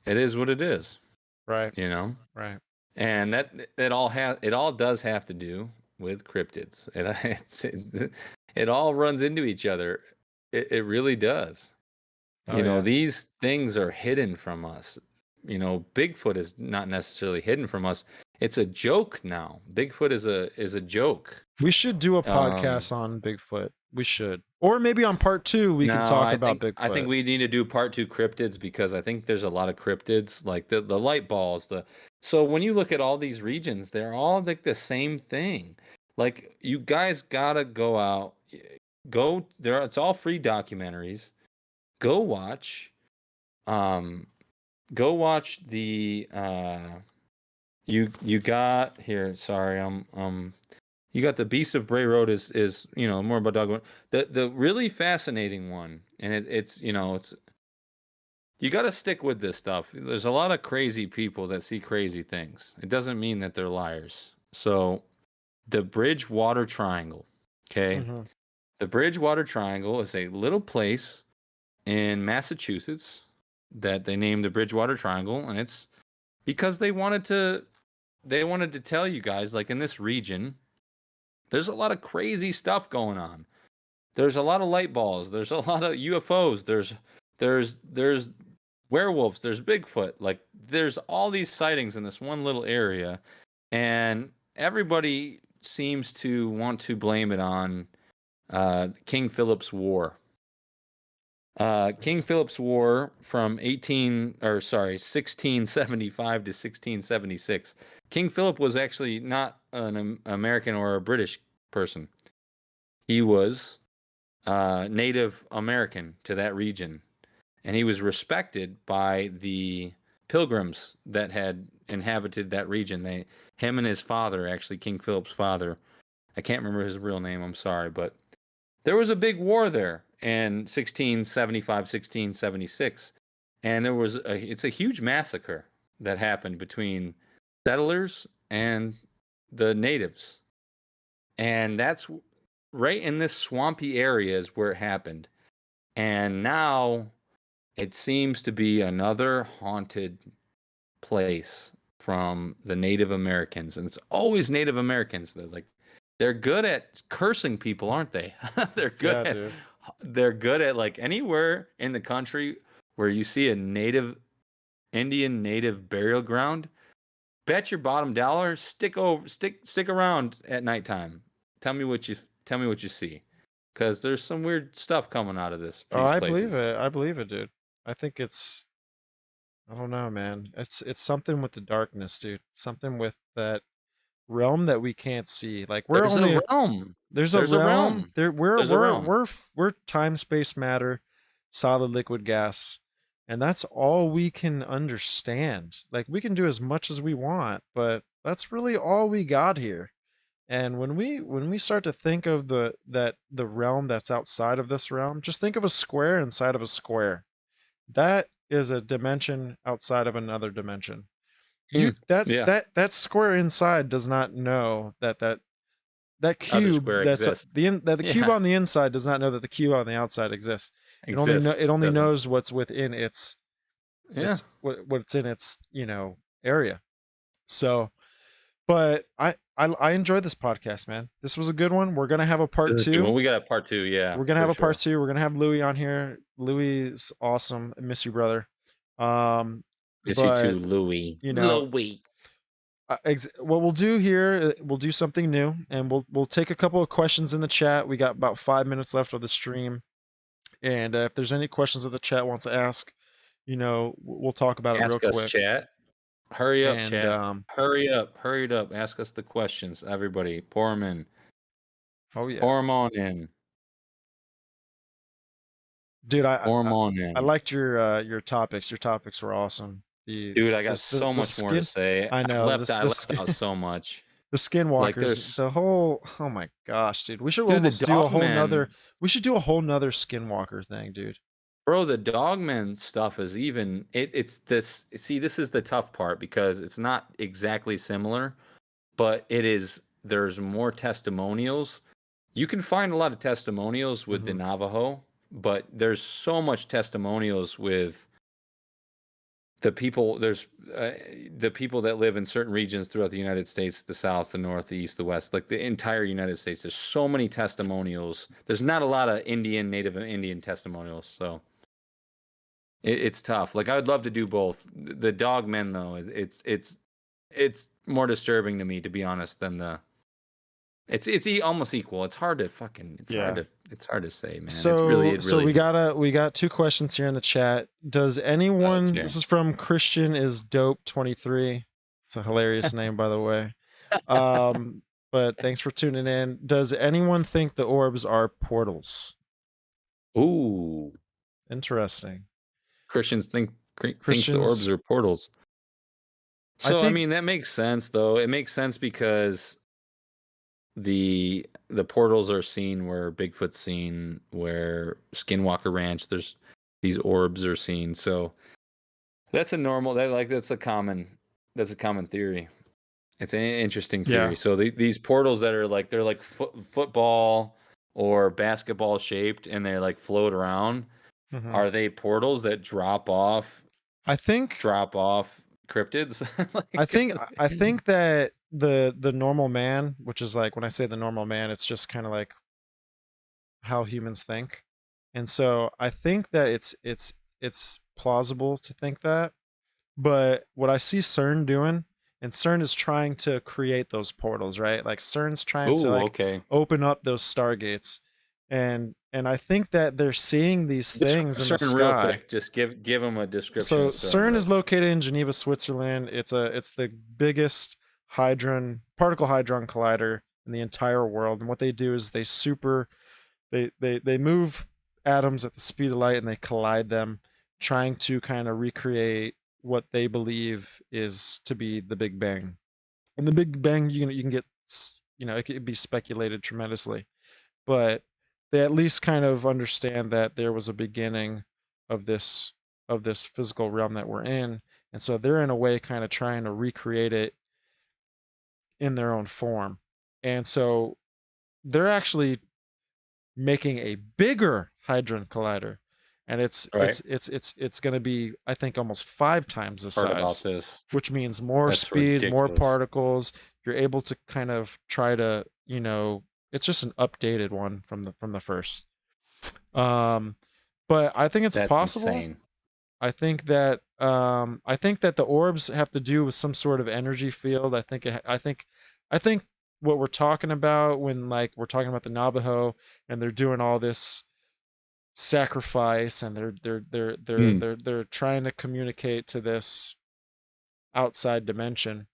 It is what it is, Right. you know. Right. And it all does have to do with cryptids. It all runs into each other. It really does. Oh You know, yeah. these things are hidden from us. You know, Bigfoot is not necessarily hidden from us. It's a joke now. Bigfoot is a joke. We should do a Um, podcast on Bigfoot. We should. Or maybe on part 2 we could no, talk about I think Bigfoot. we need to do part two cryptids because I think there's a lot of cryptids like the light balls. The so when you look at all these regions, they're all like the same thing. Like you guys gotta go out, go there. It's all free documentaries. Go watch. Um, go watch the you got here. Sorry, you got the Beast of Bray Road is you know more about dog. The really fascinating one, and it's you know it's you got to stick with this stuff. There's a lot of crazy people that see crazy things. It doesn't mean that they're liars. So the Bridgewater Triangle, okay, Hmm. the Bridgewater Triangle is a little place in Massachusetts that they named the Bridgewater Triangle, and it's because they wanted to tell you guys like in this region there's a lot of crazy stuff going on. There's a lot of light balls, there's a lot of UFOs, there's werewolves, there's Bigfoot, like there's all these sightings in this one little area, and everybody seems to want to blame it on King Philip's War. King Philip's War from 1675 to 1676. King Philip was actually not an American or a British person. He was Native American to that region, and he was respected by the pilgrims that had inhabited that region. Him and his father, actually King Philip's father, I can't remember his real name. I'm sorry, but there was a big war there in 1675, 1676, and it's a huge massacre that happened between settlers and the natives, and that's right in this swampy area is where it happened. And now it seems to be another haunted place from the Native Americans, and it's always Native Americans. They're good at cursing people, aren't they? they're good Yeah, at dude. they're good at like anywhere in the country where you see a native Indian native burial ground. Bet your bottom dollar, stick around at nighttime. Tell me what you tell me what you see, because there's some weird stuff coming out of Oh, these I believe places. it. I believe it, dude. I think I don't know, man. It's something with the darkness, dude. Something with that realm that we can't see. Like There's a realm. there's a There's a realm realm. there. There's a realm. We're time, space, matter, solid, liquid, gas, and that's all we can understand. Like we can do as much as we want, but that's really all we got here. And when we start to think of the realm that's outside of this realm, just think of a square inside of a square. That is a dimension outside of another dimension. Yeah. That square inside does not know that Other cube square that's exists. the cube Yeah. on the inside does not know that the cube on the outside exists. It Exists. only Doesn't. knows what's within its Yeah. what's in its, area. So, but I enjoyed this podcast, man. This was a good one. We're gonna have a part Well, two. we got a part 2. Yeah. We're gonna have for a part sure. 2. We're gonna have Louis on here. Louis is awesome. I miss you, brother. Um, Miss you too, but Louis. you know, Louis. what we'll do here, we'll do something new, and we'll take a couple of questions in the chat. We got about 5 minutes left of the stream, and if there's any questions that the chat wants to ask, we'll talk about it real Ask us, quick. chat. Hurry up, And chat. Hurry up. Hurry it up. Ask us the questions. Everybody, pour them in. oh yeah, Pour them on in. dude, Pour them on in. I liked your topics. Your topics were awesome. Dude, I got so much more to say. I know. I left out so much. The skinwalkers, the whole, oh my gosh, dude. We should almost do a whole nother, we should do a whole nother skinwalker thing, dude. Bro, the dogman stuff is even, it's this, see, this is the tough part because it's not exactly similar, but there's more testimonials. You can find a lot of testimonials with the Navajo, but there's so much testimonials with the people. There's the people that live in certain regions throughout the United States, the South, the North, the East, the West, like the entire United States. There's so many testimonials. There's not a lot of Native Indian testimonials. So it's tough. Like I would love to do both. The dogmen though, it's more disturbing to me, to be honest, than the, it's almost equal. It's hard to fucking, it's hard to say, man. So we got 2 questions here in the chat. Does anyone, this is from Christian is dope 23. It's a hilarious name, by the way. But thanks for tuning in. Does anyone think the orbs are portals? Ooh, interesting. Christians think the orbs are portals. So I mean that makes sense though. It makes sense because the portals are seen where Bigfoot's seen, where Skinwalker Ranch, there's these orbs are seen. So that's a common theory. It's an interesting theory. Yeah. So these portals that are like, they're like football or basketball shaped and they like float around. Are they portals that drop off cryptids? I think that the normal man, which is like, when I say the normal man, it's just kind of like how humans think. And so I think that it's plausible to think that. But what I see CERN doing, and CERN is trying to create those portals, right? Like CERN's trying to open up those stargates. And I think that they're seeing these things in the sky. Real quick, just give them a description. So CERN is located in Geneva, Switzerland. It's the biggest particle hadron collider in the entire world. And what they do is they move atoms at the speed of light and they collide them, trying to kind of recreate what they believe is to be the Big Bang. And the Big Bang, you can get, it could be speculated tremendously, but they at least kind of understand that there was a beginning of this physical realm that we're in. And so they're in a way kind of trying to recreate it in their own form. And so they're actually making a bigger hadron collider. And it's going to be, I think, almost 5 times the size, which means more speed, more particles. You're able to kind of try to, it's just an updated one from the first. But I think it's possible. Insane. I think that the orbs have to do with some sort of energy field. I think what we're talking about when, like, we're talking about the Navajo and they're doing all this sacrifice and they're trying to communicate to this outside dimension.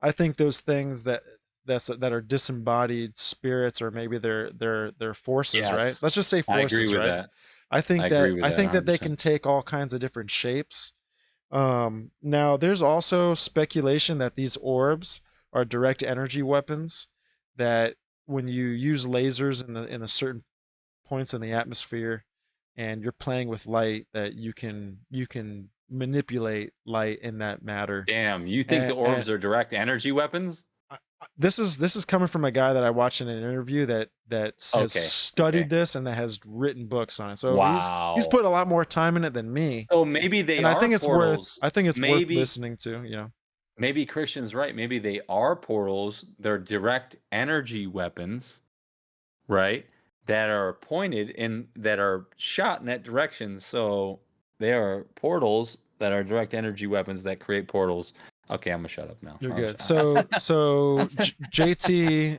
I think those things that are disembodied spirits, or maybe they're forces, right? Yes, Let's just say I agree forces, with right? that. I I think agree that with I that think that they 100%. can take all kinds of different shapes. Now there's also speculation that these orbs are direct energy weapons, that when you use lasers in the certain points in the atmosphere and you're playing with light, that you can manipulate light in that matter. Damn, you think the And orbs are direct energy weapons? this is coming from a guy that I watched in an interview that has Okay. studied this and that has written books on it. So he's Wow. put a lot more time in it than me. So maybe they And I are think it's worth portals. I think it's worth Maybe listening to, you know. maybe Christian's right. Maybe they are portals. They're direct energy weapons, right? That are pointed in that are shot in that direction. So they are portals that are direct energy weapons that create portals. Okay, I'm gonna shut up now. You're good. So JT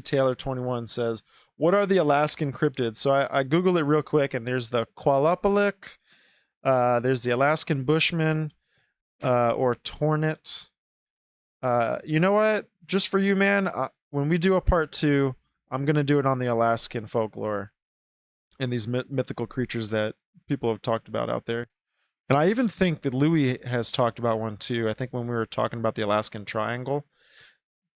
Taylor 21 says, "What are the Alaskan cryptids?" So I googled it real quick, and there's the Qualupalik, there's the Alaskan Bushman, or Tornet. You know what? Just for you, man. When we do a part 2, I'm gonna do it on the Alaskan folklore and these mythical creatures that people have talked about out there. And I even think that Louis has talked about one too. I think when we were talking about the Alaskan Triangle,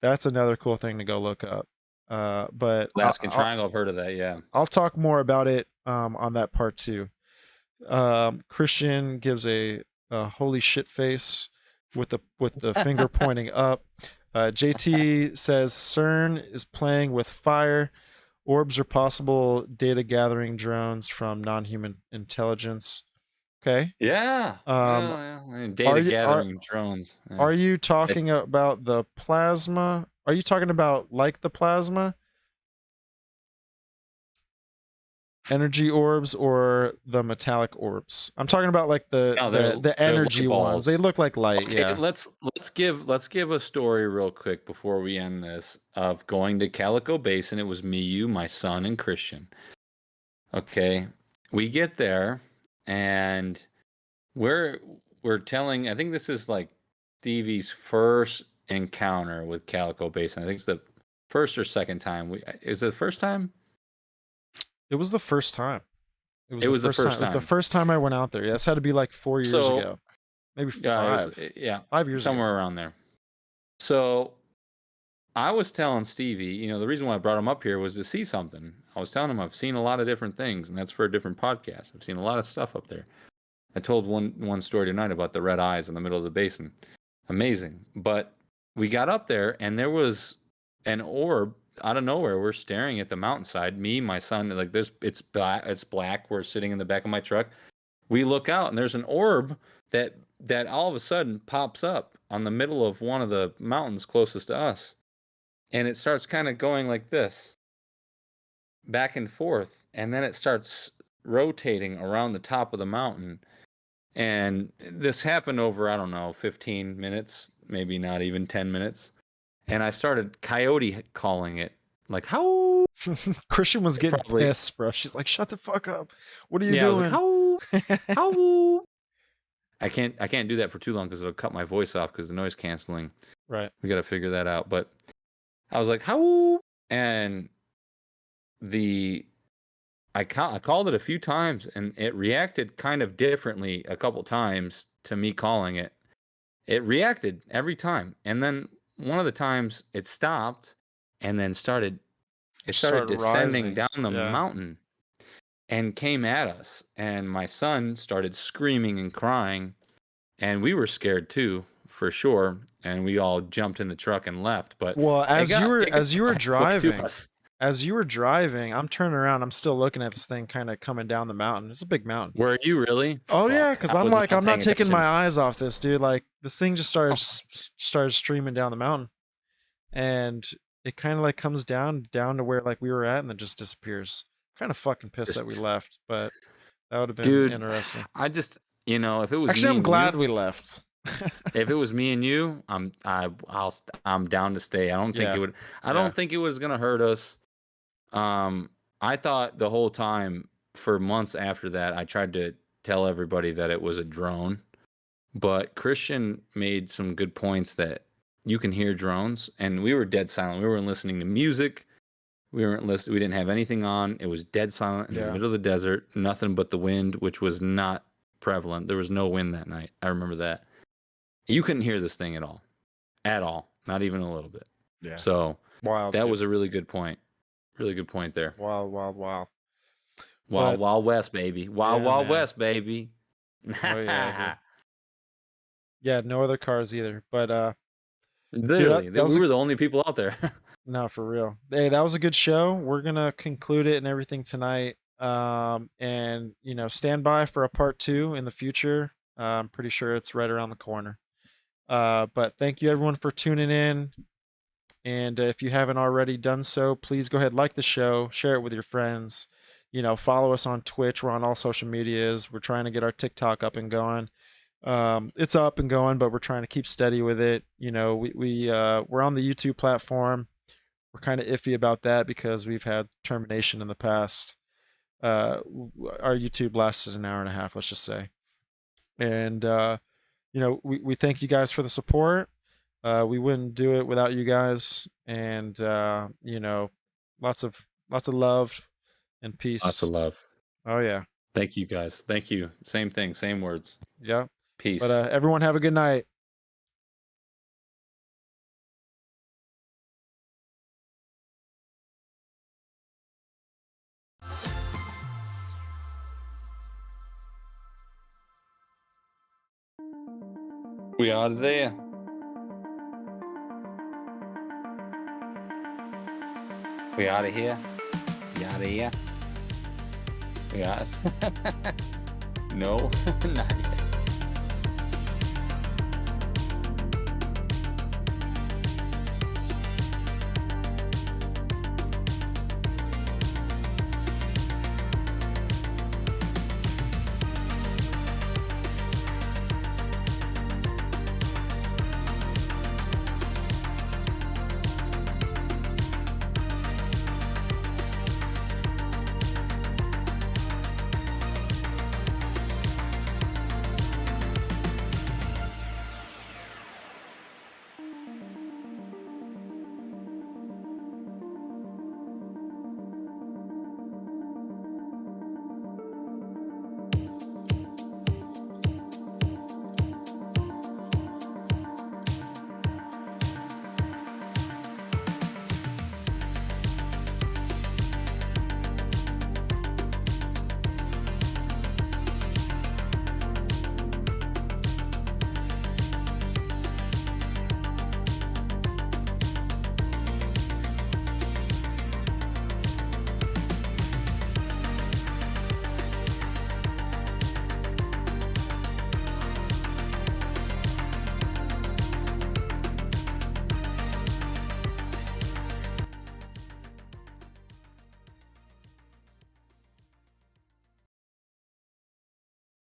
that's another cool thing to go look up. But Alaskan Triangle, I've heard of that. Yeah. I'll talk more about it on that part 2. Christian gives a holy shit face with the finger pointing up. JT says CERN is playing with fire. Orbs are possible data gathering drones from non-human intelligence. Okay. Yeah. Um, Well, and are data you gathering drones. are you It- talking about the plasma? Are you talking about like the plasma energy orbs, or the metallic orbs? I'm talking about like the no, the the they're energy light ones. They balls. look like light. Okay, Yeah. let's give a story real quick before we end this of going to Calico Basin. It was me, you, my son, and Christian. Okay, we get there and we're we're telling. I think this is like Stevie's first encounter with Calico Basin. I think it's the first or second time. Is it the first time? It was the first time. It was It the was the first time. first It was the time. first time I went out there. Yeah, this had to be like 4 years So ago, maybe yeah, yeah, 5 years ago. somewhere around there. So I was telling Stevie, the reason why I brought him up here was to see something. I was telling him I've seen a lot of different things, and that's for a different podcast. I've seen a lot of stuff up there. I told one story tonight about the red eyes in the middle of the basin. Amazing. But we got up there, and there was an orb out of nowhere. We're staring at the mountainside. Me, my son, like this. It's black. It's black. We're sitting in the back of my truck. We look out, and there's an orb that all of a sudden pops up on the middle of one of the mountains closest to us, and it starts kind of going like this, back and forth, and then it starts rotating around the top of the mountain. And this happened over, I don't know, 15 minutes, maybe not even 10 minutes. And I started coyote calling it, like, how? Christian was getting Probably. pissed, bro. She's like, "Shut the fuck up! What are you Yeah, I was doing?" like, how? I can't do that for too long because it'll cut my voice off because the noise canceling. Right. We got to figure that out. But I was like, how? And I called it a few times, and it reacted kind of differently a couple times to me calling it. It reacted every time, and then one of the times it stopped, and then started Started descending rising. down the Yeah. mountain and came at us. And my son started screaming and crying, and we were scared too, for sure. And we all jumped in the truck and left. But Well, it got as you were halfway to driving, us. I'm turning around. I'm still looking at this thing kind of coming down the mountain. It's a big mountain. Were you really? Oh yeah, Fuck, because I I'm was like, I'm not paying taking attention. my eyes off this, dude. Like this thing just started streaming down the mountain, and it kind of like comes down to where like we were at, and then just disappears. Kind of fucking pissed that we Just- left, but that would have been Dude, interesting. I just, if it was Actually, me I'm and glad you, we left. if it was me and you, I'm down to stay. I don't think Yeah. it would. I Yeah. don't think it was gonna hurt us. I thought the whole time for months after that, I tried to tell everybody that it was a drone, but Christian made some good points that you can hear drones, and we were dead silent. We weren't listening to music. We weren't listening. We didn't have anything on. It was dead silent in the middle of the desert. Nothing but the wind, which was not prevalent. There was no wind that night. I remember that. You couldn't hear this thing at all, not even a little bit. Yeah. So Wild. that dude. was a really good point. Really good point there. Wild. Wild But- Wild West, baby. Wild Yeah, man. West, baby. Oh yeah. dude. Yeah, no other cars either. But Literally, that was we were the only people out there. no, for real. Hey, that was a good show. We're gonna conclude it and everything tonight. And you know, stand by for a part 2 in the future. I'm pretty sure it's right around the corner. But thank you everyone for tuning in. And if you haven't already done so, please go ahead, like the show, share it with your friends. You know, follow us on Twitch. We're on all social medias. We're trying to get our TikTok up and going. It's up and going, but we're trying to keep steady with it. You know, we're on the YouTube platform. We're kind of iffy about that because we've had termination in the past. Our YouTube lasted an hour and a half, let's just say. And you know, we thank you guys for the support. We wouldn't do it without you guys. And you know, lots of love and peace. Lots of love. Oh yeah. Thank you guys. Thank you. Same thing, same words. Yeah. Peace. But everyone have a good night. We are there. We out of here. We out of here. We out. No, not yet.